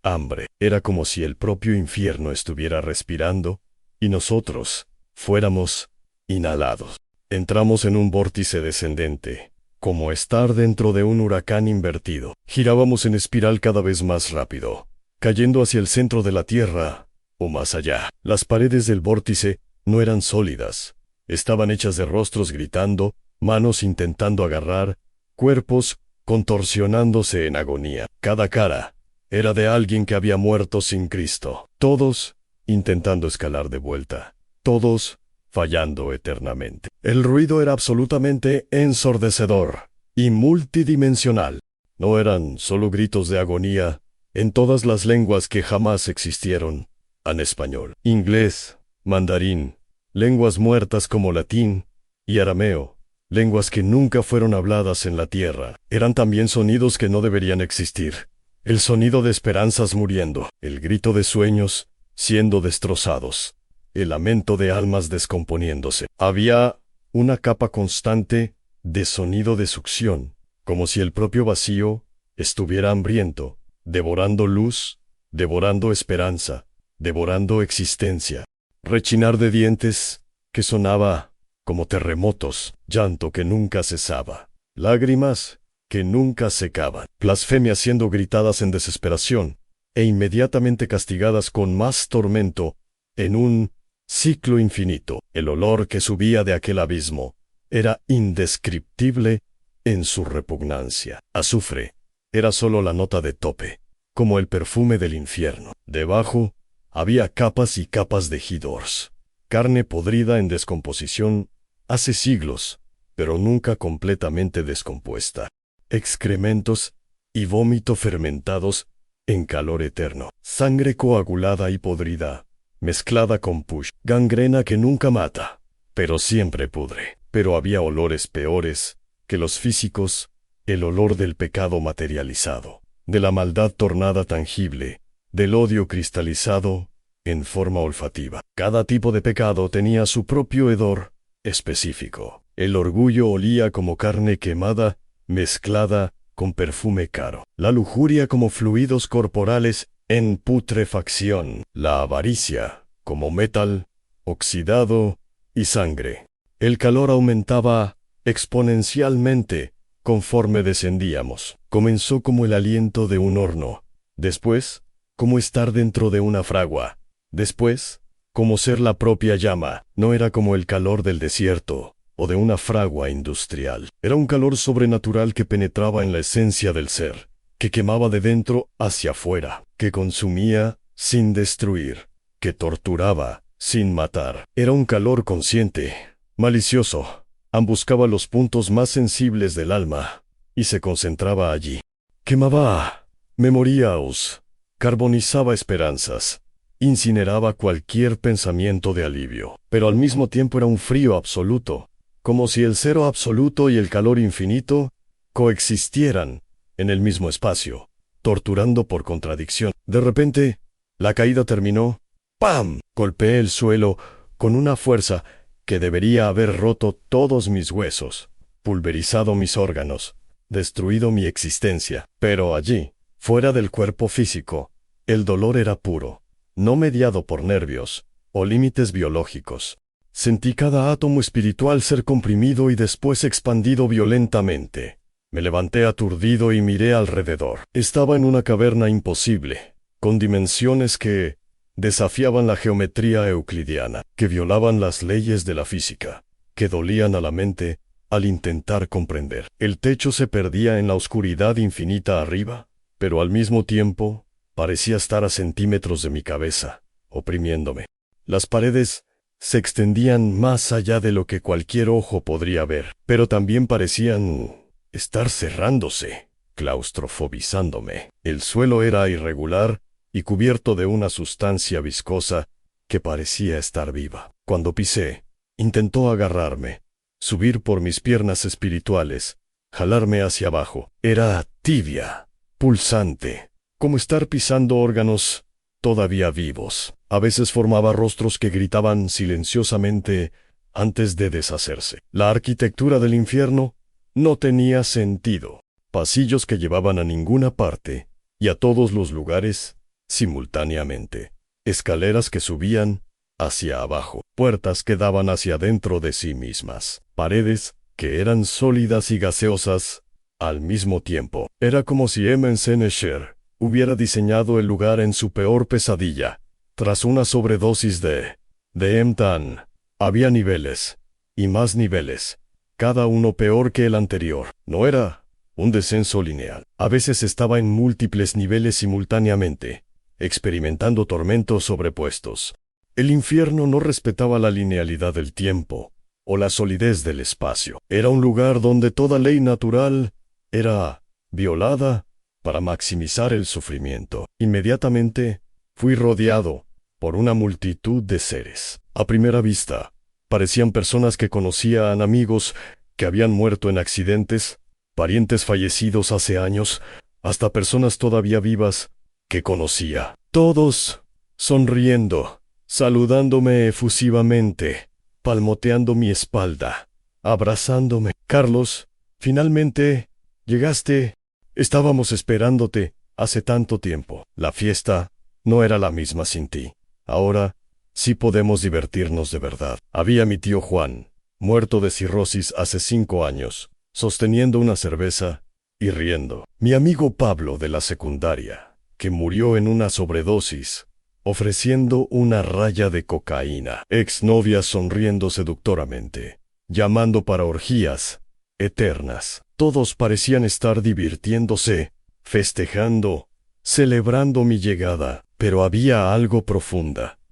hambre. Era como si el propio infierno estuviera respirando, y nosotros fuéramos inhalados. Entramos en un vórtice descendente, como estar dentro de un huracán invertido. Girábamos en espiral cada vez más rápido, cayendo hacia el centro de la Tierra, o más allá. Las paredes del vórtice no eran sólidas, estaban hechas de rostros gritando, manos intentando agarrar, cuerpos contorsionándose en agonía. Cada cara era de alguien que había muerto sin Cristo. Todos intentando escalar de vuelta. Todos fallando eternamente. El ruido era absolutamente ensordecedor y multidimensional. No eran solo gritos de agonía en todas las lenguas que jamás existieron. En español, inglés, mandarín, lenguas muertas como latín y arameo, lenguas que nunca fueron habladas en la tierra. Eran también sonidos que no deberían existir. El sonido de esperanzas muriendo, el grito de sueños siendo destrozados, el lamento de almas descomponiéndose. Había una capa constante de sonido de succión, como si el propio vacío estuviera hambriento, devorando luz, devorando esperanza, devorando existencia. Rechinar de dientes que sonaba como terremotos, llanto que nunca cesaba, lágrimas que nunca secaban, blasfemias siendo gritadas en desesperación e inmediatamente castigadas con más tormento en un ciclo infinito. El olor que subía de aquel abismo era indescriptible en su repugnancia. Azufre era solo la nota de tope, como el perfume del infierno. Debajo había capas y capas de Hidors, carne podrida en descomposición hace siglos, pero nunca completamente descompuesta. Excrementos y vómito fermentados en calor eterno. Sangre coagulada y podrida, mezclada con push. Gangrena que nunca mata, pero siempre pudre. Pero había olores peores que los físicos, el olor del pecado materializado, de la maldad tornada tangible, del odio cristalizado en forma olfativa. Cada tipo de pecado tenía su propio hedor específico. El orgullo olía como carne quemada, mezclada con perfume caro. La lujuria como fluidos corporales en putrefacción. La avaricia como metal, oxidado y sangre. El calor aumentaba exponencialmente conforme descendíamos. Comenzó como el aliento de un horno, después como estar dentro de una fragua, después como ser la propia llama. No era como el calor del desierto o de una fragua industrial. Era un calor sobrenatural que penetraba en la esencia del ser, que quemaba de dentro hacia afuera, que consumía sin destruir, que torturaba sin matar. Era un calor consciente, malicioso. Ambuscaba los puntos más sensibles del alma y se concentraba allí. Quemaba memorias, carbonizaba esperanzas, incineraba cualquier pensamiento de alivio, pero al mismo tiempo era un frío absoluto, como si el cero absoluto y el calor infinito coexistieran en el mismo espacio, torturando por contradicción. De repente, la caída terminó. ¡Pam! Golpeé el suelo con una fuerza que debería haber roto todos mis huesos, pulverizado mis órganos, destruido mi existencia. Pero allí, fuera del cuerpo físico, el dolor era puro, no mediado por nervios o límites biológicos. Sentí cada átomo espiritual ser comprimido y después expandido violentamente. Me levanté aturdido y miré alrededor. Estaba en una caverna imposible, con dimensiones que desafiaban la geometría euclidiana, que violaban las leyes de la física, que dolían a la mente al intentar comprender. El techo se perdía en la oscuridad infinita arriba, pero al mismo tiempo parecía estar a centímetros de mi cabeza, oprimiéndome. Las paredes se extendían más allá de lo que cualquier ojo podría ver, pero también parecían estar cerrándose, claustrofobizándome. El suelo era irregular y cubierto de una sustancia viscosa que parecía estar viva. Cuando pisé, intentó agarrarme, subir por mis piernas espirituales, jalarme hacia abajo. Era tibia, pulsante, como estar pisando órganos todavía vivos. A veces formaba rostros que gritaban silenciosamente antes de deshacerse. La arquitectura del infierno no tenía sentido. Pasillos que llevaban a ninguna parte y a todos los lugares simultáneamente. Escaleras que subían hacia abajo. Puertas que daban hacia dentro de sí mismas. Paredes que eran sólidas y gaseosas al mismo tiempo. Era como si Emen Senesher hubiera diseñado el lugar en su peor pesadilla. Tras una sobredosis de Emtan, había niveles, y más niveles, cada uno peor que el anterior. No era un descenso lineal. A veces estaba en múltiples niveles simultáneamente, experimentando tormentos sobrepuestos. El infierno no respetaba la linealidad del tiempo, o la solidez del espacio. Era un lugar donde toda ley natural era violada para maximizar el sufrimiento. Inmediatamente, fui rodeado por una multitud de seres. A primera vista, parecían personas que conocían, amigos que habían muerto en accidentes, parientes fallecidos hace años, hasta personas todavía vivas que conocía. Todos sonriendo, saludándome efusivamente, palmoteando mi espalda, abrazándome. Carlos, finalmente llegaste. Estábamos esperándote hace tanto tiempo. La fiesta no era la misma sin ti. Ahora sí podemos divertirnos de verdad. Había mi tío Juan, muerto de cirrosis hace 5 años, sosteniendo una cerveza y riendo. Mi amigo Pablo de la secundaria, que murió en una sobredosis, ofreciendo una raya de cocaína. Exnovia sonriendo seductoramente. llamando para orgías eternas. Todos parecían estar divirtiéndose, festejando, celebrando mi llegada, pero había algo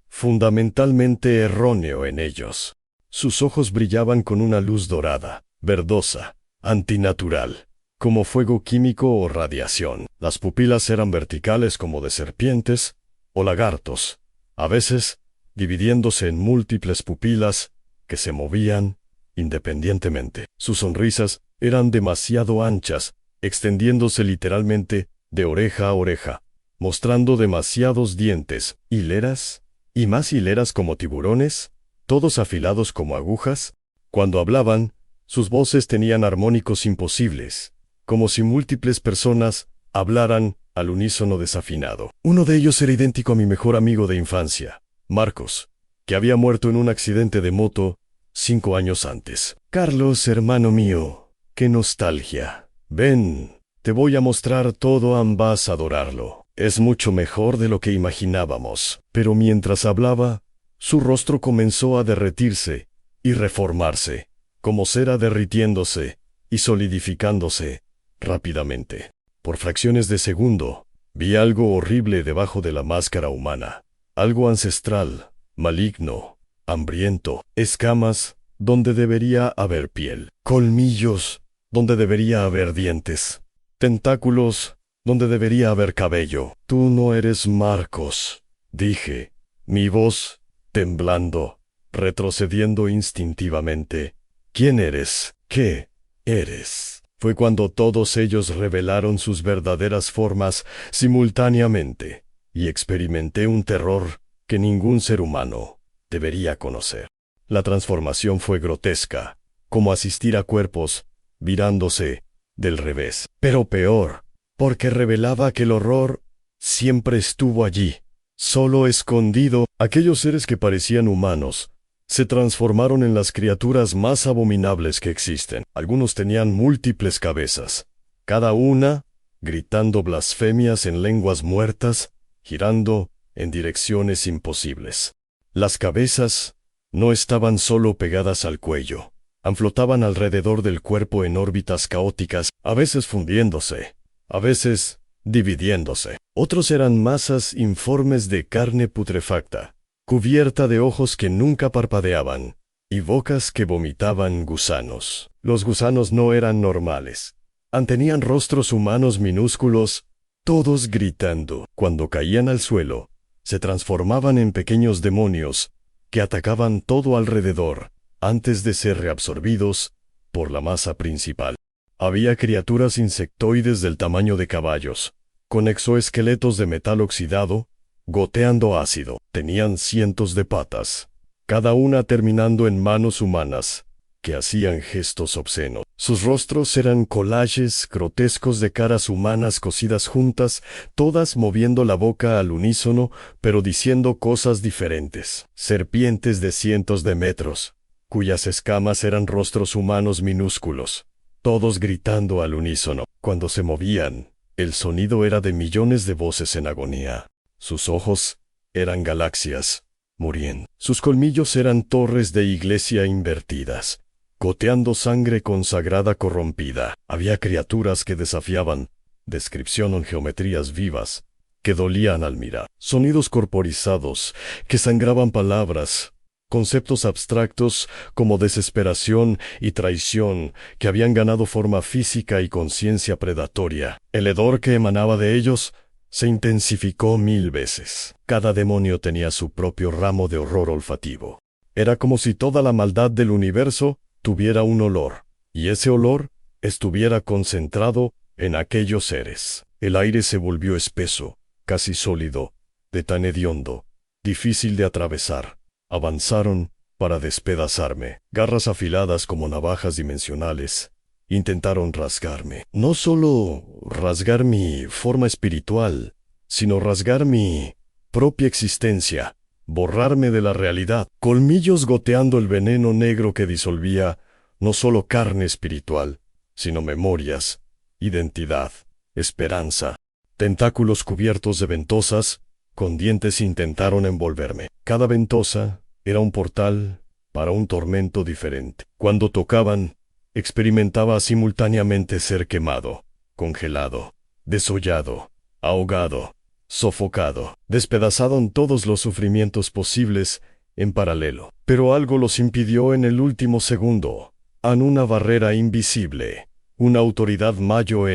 fundamentalmente erróneo en ellos. Sus ojos brillaban con una luz dorada, verdosa, antinatural, como fuego químico o radiación. Las pupilas eran verticales como de serpientes o lagartos, a veces dividiéndose en múltiples pupilas que se movían independientemente. Sus sonrisas eran demasiado anchas, extendiéndose literalmente de oreja a oreja, mostrando demasiados dientes, hileras, y más hileras como tiburones, todos afilados como agujas. Cuando hablaban, sus voces tenían armónicos imposibles, como si múltiples personas hablaran al unísono desafinado. Uno de ellos era idéntico a mi mejor amigo de infancia, Marcos, que había muerto en un accidente de moto 5 años antes. Carlos, hermano mío, qué nostalgia. Ven, te voy a mostrar todo, vas a adorarlo. Es mucho mejor de lo que imaginábamos. Pero mientras hablaba, su rostro comenzó a derretirse y reformarse, como cera derritiéndose y solidificándose rápidamente. Por fracciones de segundo, vi algo horrible debajo de la máscara humana, algo ancestral, maligno, hambriento, escamas donde debería haber piel, colmillos donde debería haber dientes, tentáculos donde debería haber cabello. Tú no eres Marcos, dije, mi voz temblando, retrocediendo instintivamente. ¿Quién eres? ¿Qué eres? Fue cuando todos ellos revelaron sus verdaderas formas simultáneamente, y experimenté un terror que ningún ser humano debería conocer. La transformación fue grotesca, como asistir a cuerpos virándose del revés. Pero peor, porque revelaba que el horror siempre estuvo allí, solo escondido. Aquellos seres que parecían humanos se transformaron en las criaturas más abominables que existen. Algunos tenían múltiples cabezas, cada una gritando blasfemias en lenguas muertas, girando en direcciones imposibles. Las cabezas no estaban solo pegadas al cuello, flotaban alrededor del cuerpo en órbitas caóticas, a veces fundiéndose, a veces dividiéndose. Otros eran masas informes de carne putrefacta, cubierta de ojos que nunca parpadeaban, y bocas que vomitaban gusanos. Los gusanos no eran normales. Tenían rostros humanos minúsculos, todos gritando. Cuando caían al suelo, se transformaban en pequeños demonios que atacaban todo alrededor, antes de ser reabsorbidos por la masa principal. Había criaturas insectoides del tamaño de caballos, con exoesqueletos de metal oxidado, goteando ácido. Tenían cientos de patas, cada una terminando en manos humanas, que hacían gestos obscenos. Sus rostros eran collages grotescos de caras humanas cosidas juntas, todas moviendo la boca al unísono, pero diciendo cosas diferentes. Serpientes de cientos de metros, cuyas escamas eran rostros humanos minúsculos, todos gritando al unísono. Cuando se movían, el sonido era de millones de voces en agonía. Sus ojos eran galaxias, muriendo. Sus colmillos eran torres de iglesia invertidas, goteando sangre consagrada corrompida. Había criaturas que desafiaban descripción en geometrías vivas, que dolían al mirar. Sonidos corporizados, que sangraban palabras, conceptos abstractos como desesperación y traición, que habían ganado forma física y conciencia predatoria. El hedor que emanaba de ellos se intensificó 1000 veces. Cada demonio tenía su propio ramo de horror olfativo. Era como si toda la maldad del universo tuviera un olor, y ese olor estuviera concentrado en aquellos seres. El aire se volvió espeso, casi sólido, de tan hediondo, difícil de atravesar. Avanzaron para despedazarme. Garras afiladas como navajas dimensionales intentaron rasgarme. No solo rasgar mi forma espiritual, sino rasgar mi propia existencia, borrarme de la realidad. Colmillos goteando el veneno negro que disolvía no solo carne espiritual, sino memorias, identidad, esperanza. Tentáculos cubiertos de ventosas, con dientes intentaron envolverme. Cada ventosa era un portal para un tormento diferente. Cuando tocaban, experimentaba simultáneamente ser quemado, congelado, desollado, ahogado, sofocado, despedazado en todos los sufrimientos posibles en paralelo. Pero algo los impidió en el último segundo, en una barrera invisible, una autoridad mayor.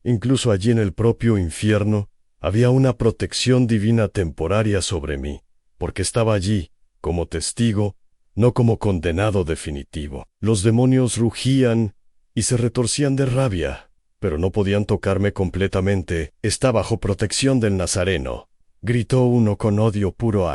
Incluso allí en el propio infierno, había una protección divina temporaria sobre mí, porque estaba allí, como testigo, no como condenado definitivo. Los demonios rugían y se retorcían de rabia, pero no podían tocarme completamente. Está bajo protección del Nazareno, gritó uno con odio puro.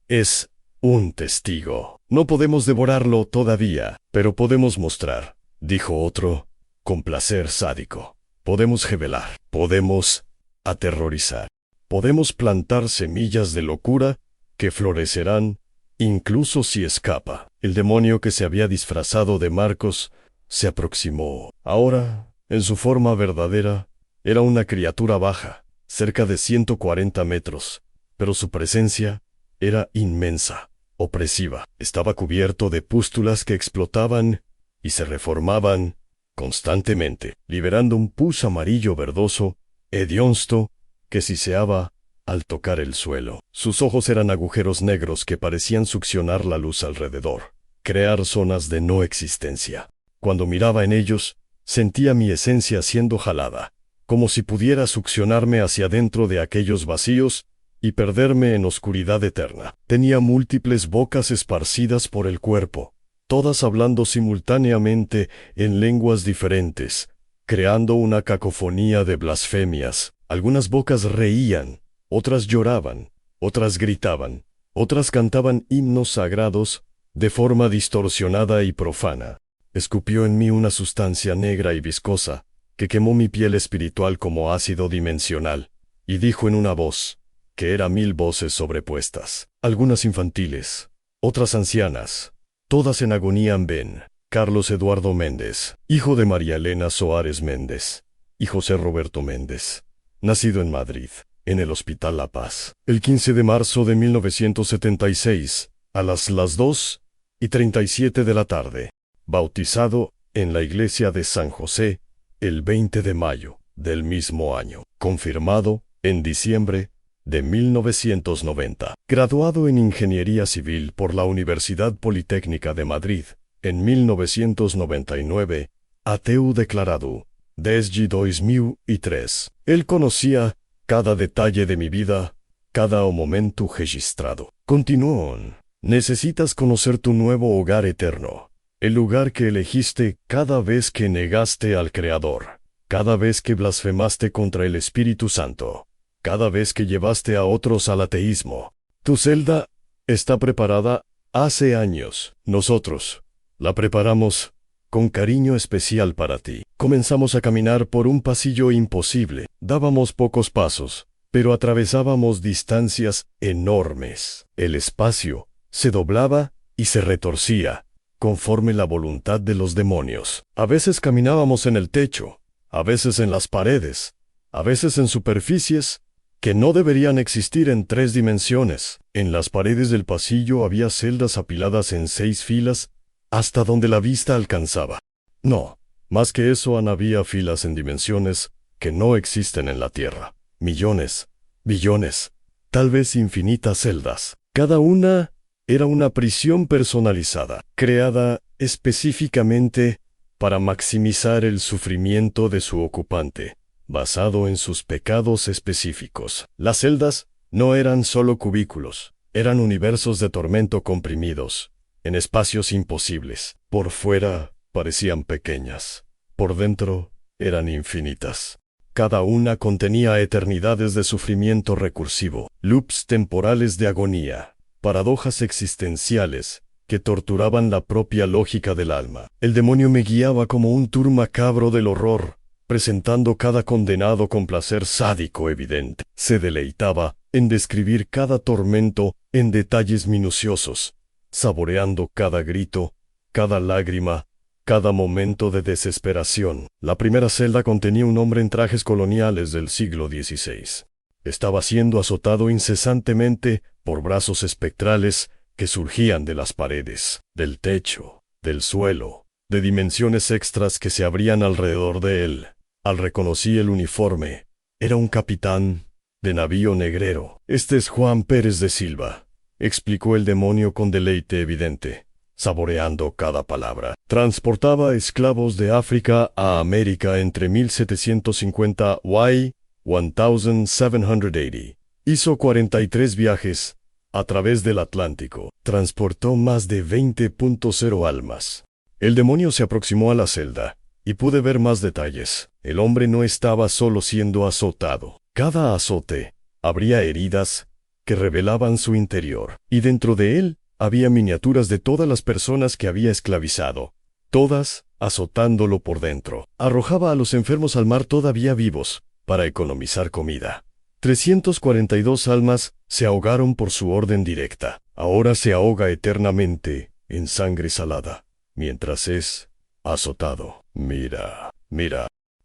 Es un testigo. No podemos devorarlo todavía, pero podemos mostrar, dijo otro, con placer sádico. Podemos revelar, podemos aterrorizar, podemos plantar semillas de locura que florecerán incluso si escapa. El demonio que se había disfrazado de Marcos se aproximó. Ahora, en su forma verdadera, era una criatura baja, cerca de 140 metros, pero su presencia era inmensa, opresiva. Estaba cubierto de pústulas que explotaban y se reformaban constantemente, liberando un pus amarillo verdoso, hediondo, que siseaba al tocar el suelo. Sus ojos eran agujeros negros que parecían succionar la luz alrededor, crear zonas de no existencia. Cuando miraba en ellos, sentía mi esencia siendo jalada, como si pudiera succionarme hacia dentro de aquellos vacíos y perderme en oscuridad eterna. Tenía múltiples bocas esparcidas por el cuerpo, todas hablando simultáneamente en lenguas diferentes, creando una cacofonía de blasfemias. Algunas bocas reían, otras lloraban, otras gritaban, otras cantaban himnos sagrados de forma distorsionada y profana. Escupió en mí una sustancia negra y viscosa, que quemó mi piel espiritual como ácido dimensional, y dijo en una voz, que era 1000 voces sobrepuestas, algunas infantiles, otras ancianas, todas en agonía. Ven, Carlos Eduardo Méndez, hijo de María Elena Soares Méndez, y José Roberto Méndez, nacido en Madrid, en el Hospital La Paz, el 15 de marzo de 1976, a las 2:37 de la tarde, bautizado en la iglesia de San José, el 20 de mayo del mismo año, confirmado en diciembre de 1990, graduado en Ingeniería Civil por la Universidad Politécnica de Madrid, en 1999, ateu declarado, desde 2003. Él conocía cada detalle de mi vida, cada momento registrado. Continuó. Necesitas conocer tu nuevo hogar eterno, el lugar que elegiste cada vez que negaste al Creador, cada vez que blasfemaste contra el Espíritu Santo, cada vez que llevaste a otros al ateísmo. Tu celda está preparada hace años. Nosotros la preparamos con cariño especial para ti. Comenzamos a caminar por un pasillo imposible. Dábamos pocos pasos, pero atravesábamos distancias enormes. El espacio se doblaba y se retorcía, conforme la voluntad de los demonios. A veces caminábamos en el techo, a veces en las paredes, a veces en superficies que no deberían existir en 3 dimensiones. En las paredes del pasillo había celdas apiladas en 6 filas, hasta donde la vista alcanzaba. No, más que eso había filas en dimensiones que no existen en la Tierra. Millones, billones, tal vez infinitas celdas. Cada una era una prisión personalizada, creada específicamente para maximizar el sufrimiento de su ocupante, basado en sus pecados específicos. Las celdas no eran solo cubículos, eran universos de tormento comprimidos, en espacios imposibles. Por fuera parecían pequeñas, por dentro eran infinitas. Cada una contenía eternidades de sufrimiento recursivo, loops temporales de agonía, paradojas existenciales que torturaban la propia lógica del alma. El demonio me guiaba como un tour macabro del horror, presentando cada condenado con placer sádico evidente. Se deleitaba en describir cada tormento en detalles minuciosos, saboreando cada grito, cada lágrima, cada momento de desesperación. La primera celda contenía un hombre en trajes coloniales del siglo XVI. Estaba siendo azotado incesantemente por brazos espectrales que surgían de las paredes, del techo, del suelo, de dimensiones extras que se abrían alrededor de él. Reconocí el uniforme. Era un capitán de navío negrero. Este es Juan Pérez de Silva, explicó el demonio con deleite evidente, saboreando cada palabra. Transportaba esclavos de África a América entre 1750 y 1780. Hizo 43 viajes a través del Atlántico. Transportó más de 20.0 almas. El demonio se aproximó a la celda, y pude ver más detalles. El hombre no estaba solo siendo azotado. Cada azote abría heridas que revelaban su interior, y dentro de él había miniaturas de todas las personas que había esclavizado, todas azotándolo por dentro. Arrojaba a los enfermos al mar todavía vivos, para economizar comida. 342 almas se ahogaron por su orden directa. Ahora se ahoga eternamente en sangre salada, mientras es azotado. Mira.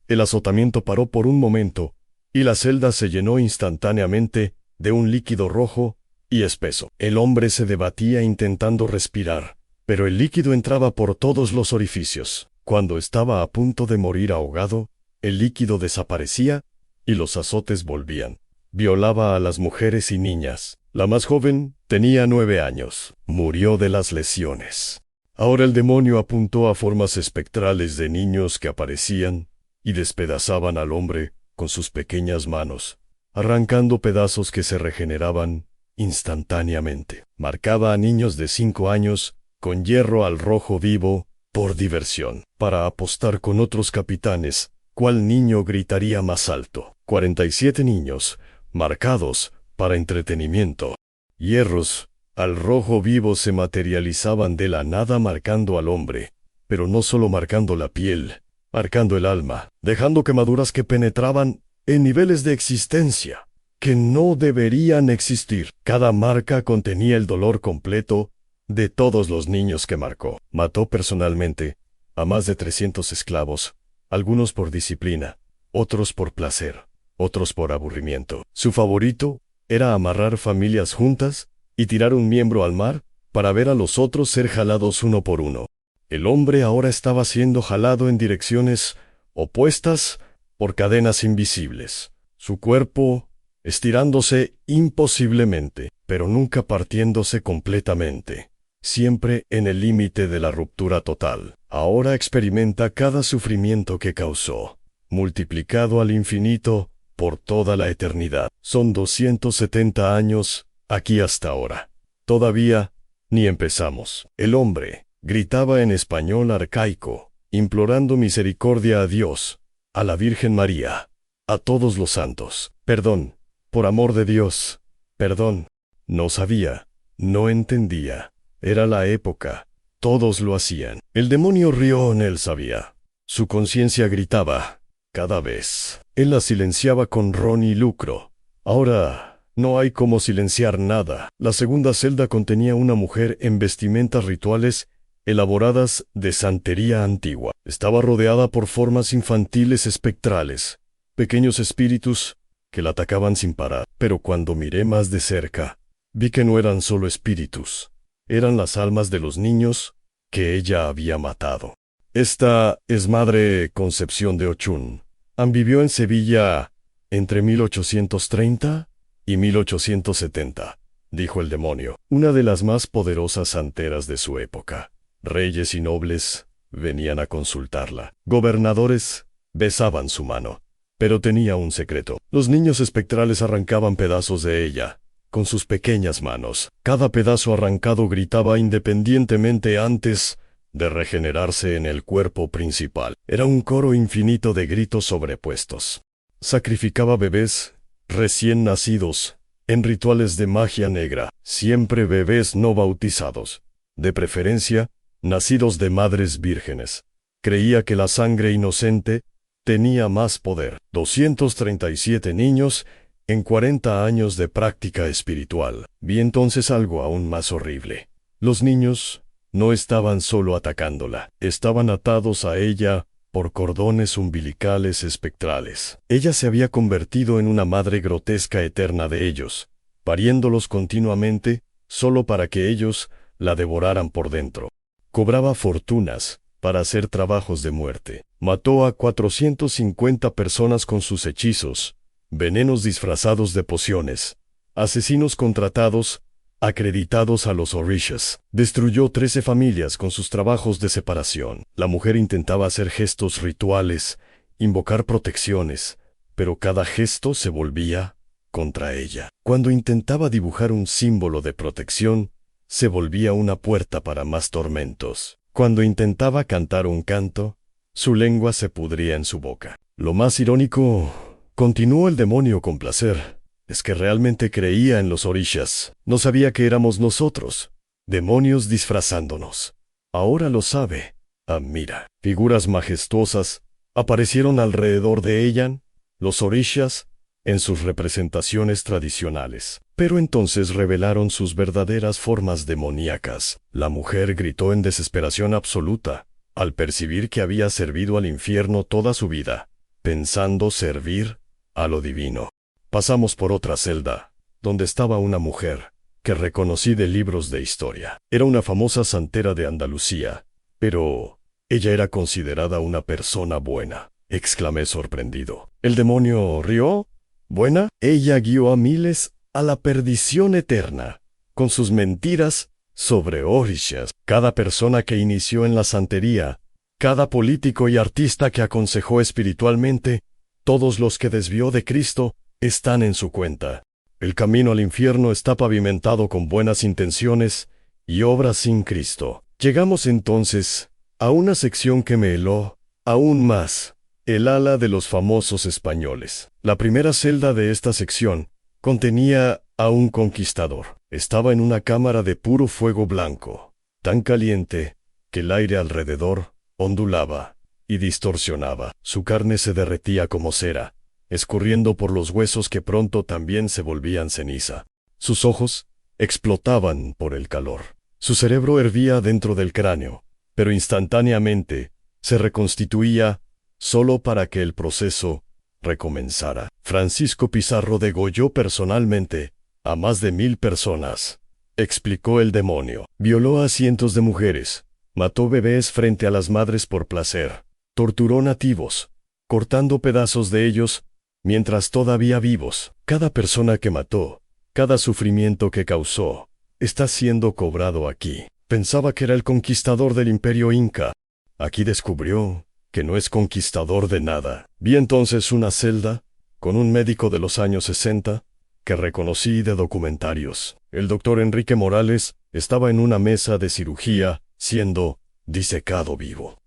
El azotamiento paró por un momento, y la celda se llenó instantáneamente de un líquido rojo y espeso. El hombre se debatía intentando respirar, pero el líquido entraba por todos los orificios. Cuando estaba a punto de morir ahogado, el líquido desaparecía y los azotes volvían. Violaba a las mujeres y niñas. La más joven tenía 9 años. Murió de las lesiones. Ahora el demonio apuntó a formas espectrales de niños que aparecían y despedazaban al hombre con sus pequeñas manos, arrancando pedazos que se regeneraban instantáneamente. Marcaba a niños de 5 años con hierro al rojo vivo por diversión, para apostar con otros capitanes cuál niño gritaría más alto. 47 niños, marcados para entretenimiento. Hierros al rojo vivo se materializaban de la nada marcando al hombre, pero no solo marcando la piel, marcando el alma, dejando quemaduras que penetraban en niveles de existencia que no deberían existir. Cada marca contenía el dolor completo de todos los niños que marcó. Mató personalmente a más de 300 esclavos, algunos por disciplina, otros por placer, otros por aburrimiento. Su favorito era amarrar familias juntas y tirar un miembro al mar para ver a los otros ser jalados uno por uno. El hombre ahora estaba siendo jalado en direcciones opuestas por cadenas invisibles. Su cuerpo estirándose imposiblemente, pero nunca partiéndose completamente. Siempre en el límite de la ruptura total. Ahora experimenta cada sufrimiento que causó, multiplicado al infinito por toda la eternidad. Son 270 años aquí hasta ahora. Todavía ni empezamos. El hombre gritaba en español arcaico, implorando misericordia a Dios, a la Virgen María, a todos los santos. Perdón, por amor de Dios, perdón. No sabía, no entendía. Era la época. Todos lo hacían. El demonio rió, él sabía. Su conciencia gritaba, cada vez. Él la silenciaba con ron y lucro. Ahora no hay cómo silenciar nada. La segunda celda contenía una mujer en vestimentas rituales elaboradas de santería antigua. Estaba rodeada por formas infantiles espectrales, pequeños espíritus que la atacaban sin parar. Pero cuando miré más de cerca, vi que no eran solo espíritus. Eran las almas de los niños que ella había matado. Esta es Madre Concepción de Ochún. Vivió en Sevilla entre 1830 y 1870, dijo el demonio, una de las más poderosas santeras de su época. Reyes y nobles venían a consultarla. Gobernadores besaban su mano. Pero tenía un secreto. Los niños espectrales arrancaban pedazos de ella con sus pequeñas manos. Cada pedazo arrancado gritaba independientemente antes de regenerarse en el cuerpo principal. Era un coro infinito de gritos sobrepuestos. Sacrificaba bebés recién nacidos en rituales de magia negra, siempre bebés no bautizados, de preferencia nacidos de madres vírgenes. Creía que la sangre inocente tenía más poder. 237 niños en 40 años de práctica espiritual. Vi entonces algo aún más horrible. Los niños no estaban solo atacándola, estaban atados a ella por cordones umbilicales espectrales. Ella se había convertido en una madre grotesca eterna de ellos, pariéndolos continuamente, solo para que ellos la devoraran por dentro. Cobraba fortunas para hacer trabajos de muerte. Mató a 450 personas con sus hechizos, venenos disfrazados de pociones, asesinos contratados, acreditados a los orishas. Destruyó 13 familias con sus trabajos de separación. La mujer intentaba hacer gestos rituales, invocar protecciones, pero cada gesto se volvía contra ella. Cuando intentaba dibujar un símbolo de protección, se volvía una puerta para más tormentos. Cuando intentaba cantar un canto, su lengua se pudría en su boca. Lo más irónico, continuó el demonio con placer, es que realmente creía en los orishas. No sabía que éramos nosotros, demonios disfrazándonos. Ahora lo sabe. Mira, figuras majestuosas aparecieron alrededor de ella, los orishas, en sus representaciones tradicionales. Pero entonces revelaron sus verdaderas formas demoníacas. La mujer gritó en desesperación absoluta, al percibir que había servido al infierno toda su vida, pensando servir a lo divino. Pasamos por otra celda, donde estaba una mujer, que reconocí de libros de historia. Era una famosa santera de Andalucía, pero ella era considerada una persona buena, exclamé sorprendido. ¿El demonio rió? ¿Buena? Ella guió a miles a la perdición eterna, con sus mentiras sobre orishas. Cada persona que inició en la santería, cada político y artista que aconsejó espiritualmente, todos los que desvió de Cristo, están en su cuenta. El camino al infierno está pavimentado con buenas intenciones y obras sin Cristo. Llegamos entonces a una sección que me heló aún más. El ala de los famosos españoles. La primera celda de esta sección contenía a un conquistador. Estaba en una cámara de puro fuego blanco, tan caliente que el aire alrededor ondulaba y distorsionaba. Su carne se derretía como cera, escurriendo por los huesos que pronto también se volvían ceniza. Sus ojos explotaban por el calor. Su cerebro hervía dentro del cráneo, pero instantáneamente se reconstituía solo para que el proceso recomenzara. Francisco Pizarro degolló personalmente a más de 1000 personas, explicó el demonio. Violó a cientos de mujeres, mató bebés frente a las madres por placer, torturó nativos, cortando pedazos de ellos mientras todavía vivos. Cada persona que mató, cada sufrimiento que causó, está siendo cobrado aquí. Pensaba que era el conquistador del imperio inca. Aquí descubrió que no es conquistador de nada. Vi entonces una celda, con un médico de los años 60, que reconocí de documentarios. El doctor Enrique Morales estaba en una mesa de cirugía, siendo disecado vivo.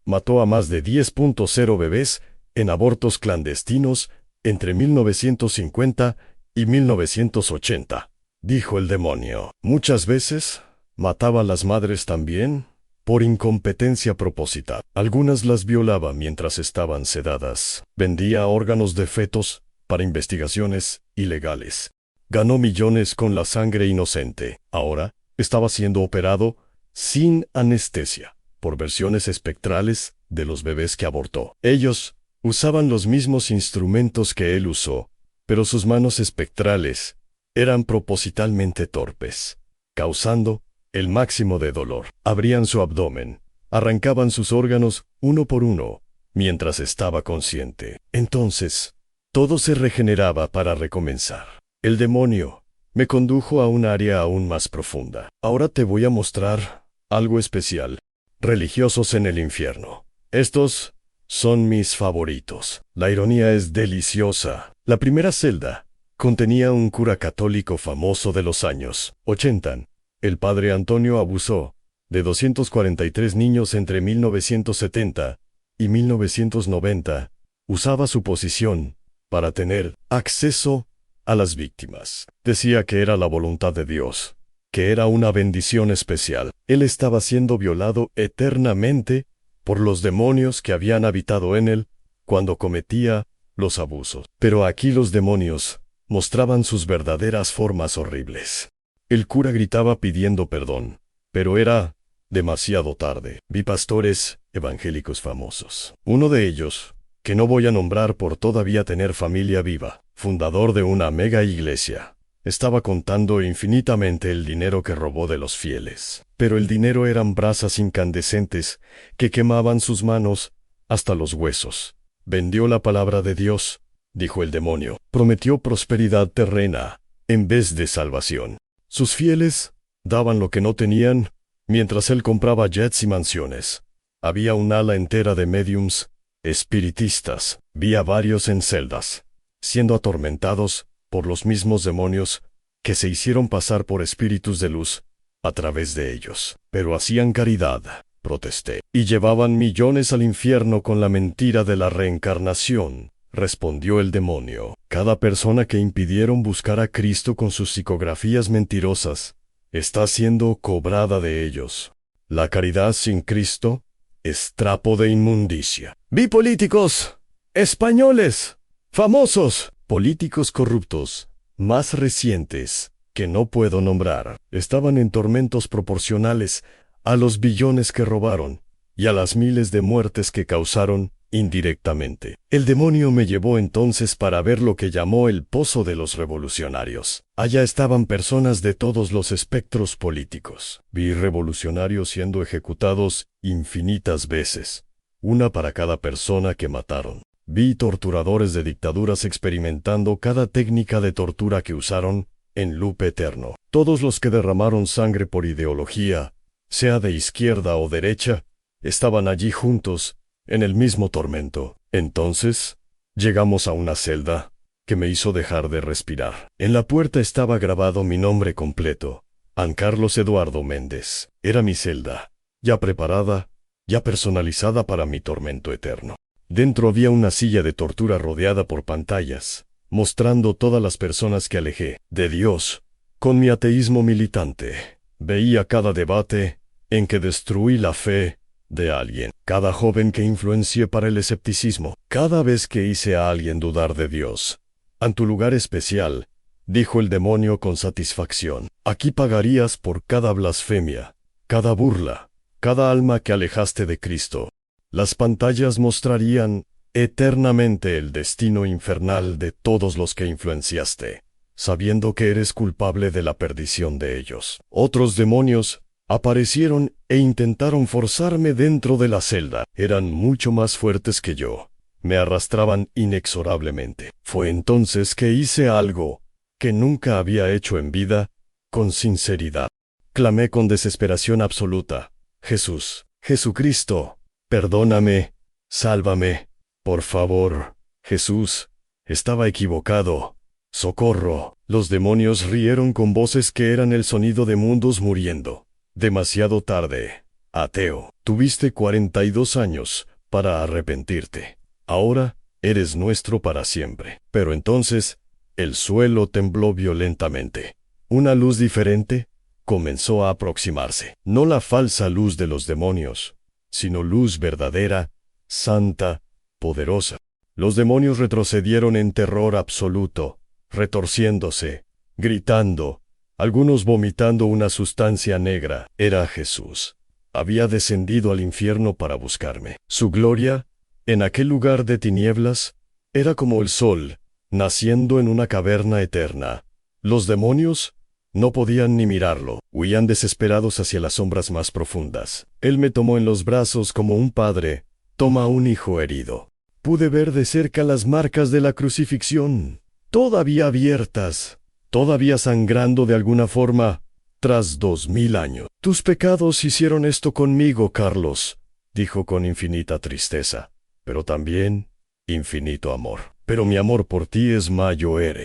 Mató a más de 10.0 bebés en abortos clandestinos entre 1950 y 1980, dijo el demonio. Muchas veces, mataba a las madres también, por incompetencia propósita. Algunas las violaba mientras estaban sedadas. Vendía órganos de fetos para investigaciones ilegales. Ganó millones con la sangre inocente. Ahora estaba siendo operado sin anestesia por versiones espectrales de los bebés que abortó. Ellos usaban los mismos instrumentos que él usó, pero sus manos espectrales eran propositalmente torpes, causando el máximo de dolor. Abrían su abdomen, arrancaban sus órganos uno por uno, mientras estaba consciente. Entonces, todo se regeneraba para recomenzar. El demonio me condujo a un área aún más profunda. Ahora te voy a mostrar algo especial. Religiosos en el infierno. Estos son mis favoritos. La ironía es deliciosa. La primera celda contenía un cura católico famoso de los años 80. El padre Antonio abusó de 243 niños entre 1970 y 1990. Usaba su posición para tener acceso a las víctimas. Decía que era la voluntad de Dios, que era una bendición especial. Él estaba siendo violado eternamente por los demonios que habían habitado en él cuando cometía los abusos. Pero aquí los demonios mostraban sus verdaderas formas horribles. El cura gritaba pidiendo perdón, pero era demasiado tarde. Vi pastores evangélicos famosos. Uno de ellos, que no voy a nombrar por todavía tener familia viva, fundador de una mega iglesia, Estaba contando infinitamente el dinero que robó de los fieles. Pero el dinero eran brasas incandescentes que quemaban sus manos hasta los huesos. Vendió la palabra de Dios, dijo el demonio. Prometió prosperidad terrena en vez de salvación. Sus fieles daban lo que no tenían, mientras él compraba jets y mansiones. Había un ala entera de médiums, espiritistas. Vi a varios en celdas, siendo atormentados por los mismos demonios que se hicieron pasar por espíritus de luz a través de ellos. Pero hacían caridad, protesté, y llevaban millones al infierno con la mentira de la reencarnación, respondió el demonio. Cada persona que impidieron buscar a Cristo con sus psicografías mentirosas está siendo cobrada de ellos. La caridad sin Cristo es trapo de inmundicia. Vi políticos españoles, famosos, políticos corruptos, más recientes, que no puedo nombrar, estaban en tormentos proporcionales a los billones que robaron y a las miles de muertes que causaron indirectamente. El demonio me llevó entonces para ver lo que llamó el pozo de los revolucionarios. Allá estaban personas de todos los espectros políticos. Vi revolucionarios siendo ejecutados infinitas veces, una para cada persona que mataron. Vi torturadores de dictaduras experimentando cada técnica de tortura que usaron en loop eterno. Todos los que derramaron sangre por ideología, sea de izquierda o derecha, estaban allí juntos, en el mismo tormento. Entonces, llegamos a una celda que me hizo dejar de respirar. En la puerta estaba grabado mi nombre completo, An Carlos Eduardo Méndez. Era mi celda, ya preparada, ya personalizada para mi tormento eterno. Dentro había una silla de tortura rodeada por pantallas, mostrando todas las personas que alejé de Dios. Con mi ateísmo militante, veía cada debate en que destruí la fe de alguien, cada joven que influencié para el escepticismo, cada vez que hice a alguien dudar de Dios. En tu lugar especial, dijo el demonio con satisfacción, aquí pagarías por cada blasfemia, cada burla, cada alma que alejaste de Cristo. Las pantallas mostrarían eternamente el destino infernal de todos los que influenciaste, sabiendo que eres culpable de la perdición de ellos. Otros demonios aparecieron e intentaron forzarme dentro de la celda. Eran mucho más fuertes que yo. Me arrastraban inexorablemente. Fue entonces que hice algo que nunca había hecho en vida, con sinceridad. Clamé con desesperación absoluta: Jesús, Jesucristo, perdóname, sálvame, por favor. Jesús, estaba equivocado. Socorro. Los demonios rieron con voces que eran el sonido de mundos muriendo. Demasiado tarde, ateo. Tuviste 42 años para arrepentirte. Ahora eres nuestro para siempre. Pero entonces, el suelo tembló violentamente. Una luz diferente comenzó a aproximarse. No la falsa luz de los demonios, sino luz verdadera, santa, poderosa. Los demonios retrocedieron en terror absoluto, retorciéndose, gritando, algunos vomitando una sustancia negra. Era Jesús. Había descendido al infierno para buscarme. Su gloria, en aquel lugar de tinieblas, era como el sol, naciendo en una caverna eterna. Los demonios no podían ni mirarlo, huían desesperados hacia las sombras más profundas. Él me tomó en los brazos como un padre toma a un hijo herido. Pude ver de cerca las marcas de la crucifixión, todavía abiertas, todavía sangrando de alguna forma, tras 2000 años. Tus pecados hicieron esto conmigo, Carlos, dijo con infinita tristeza, pero también infinito amor. Pero mi amor por ti es mayor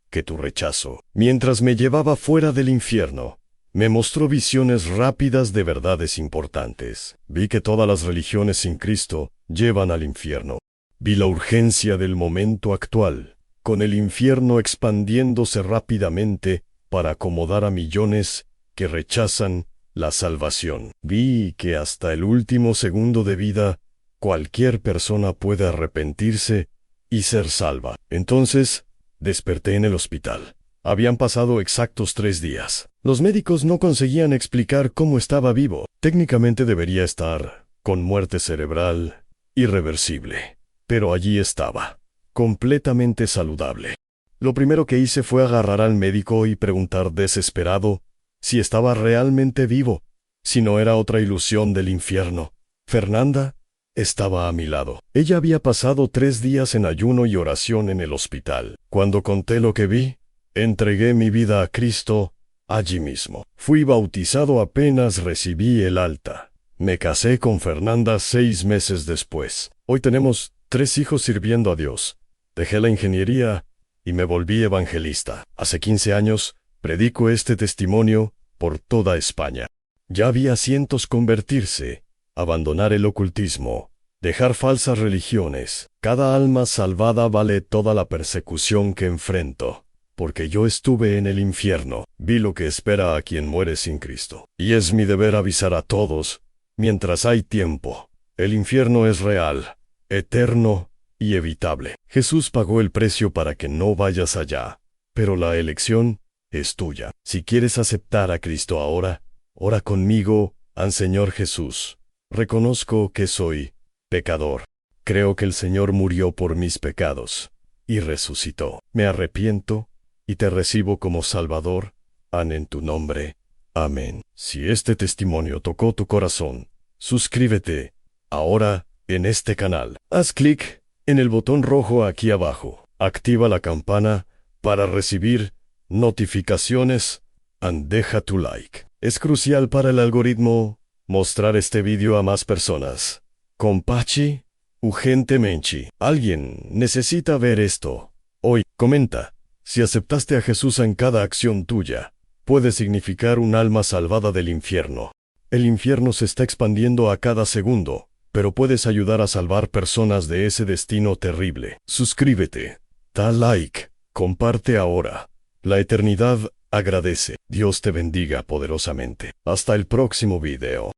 que tu rechazo. Mientras me llevaba fuera del infierno, me mostró visiones rápidas de verdades importantes. Vi que todas las religiones sin Cristo llevan al infierno. Vi la urgencia del momento actual, con el infierno expandiéndose rápidamente para acomodar a millones que rechazan la salvación. Vi que hasta el último segundo de vida, cualquier persona puede arrepentirse y ser salva. Entonces, desperté en el hospital. Habían pasado exactos 3 días. Los médicos no conseguían explicar cómo estaba vivo. Técnicamente debería estar con muerte cerebral irreversible. Pero allí estaba, completamente saludable. Lo primero que hice fue agarrar al médico y preguntar desesperado si estaba realmente vivo, si no era otra ilusión del infierno. Fernanda estaba a mi lado. Ella había pasado 3 días en ayuno y oración en el hospital. Cuando conté lo que vi, entregué mi vida a Cristo allí mismo. Fui bautizado apenas recibí el alta. Me casé con Fernanda 6 meses después. Hoy tenemos 3 hijos sirviendo a Dios. Dejé la ingeniería y me volví evangelista. Hace 15 años, predico este testimonio por toda España. Ya vi a cientos convertirse, abandonar el ocultismo, dejar falsas religiones. Cada alma salvada vale toda la persecución que enfrento, porque yo estuve en el infierno, vi lo que espera a quien muere sin Cristo. Y es mi deber avisar a todos, mientras hay tiempo. El infierno es real, eterno y evitable. Jesús pagó el precio para que no vayas allá, pero la elección es tuya. Si quieres aceptar a Cristo ahora, ora conmigo al Señor Jesús. Reconozco que soy pecador. Creo que el Señor murió por mis pecados y resucitó. Me arrepiento y te recibo como Salvador. En tu nombre. Amén. Si este testimonio tocó tu corazón, suscríbete ahora en este canal. Haz clic en el botón rojo aquí abajo. Activa la campana para recibir notificaciones y deja tu like. Es crucial para el algoritmo mostrar este vídeo a más personas. Compachi, urgentemente. Alguien necesita ver esto. Hoy, comenta. Si aceptaste a Jesús en cada acción tuya, puede significar un alma salvada del infierno. El infierno se está expandiendo a cada segundo, pero puedes ayudar a salvar personas de ese destino terrible. Suscríbete, da like, comparte ahora. La eternidad agradece. Dios te bendiga poderosamente. Hasta el próximo video.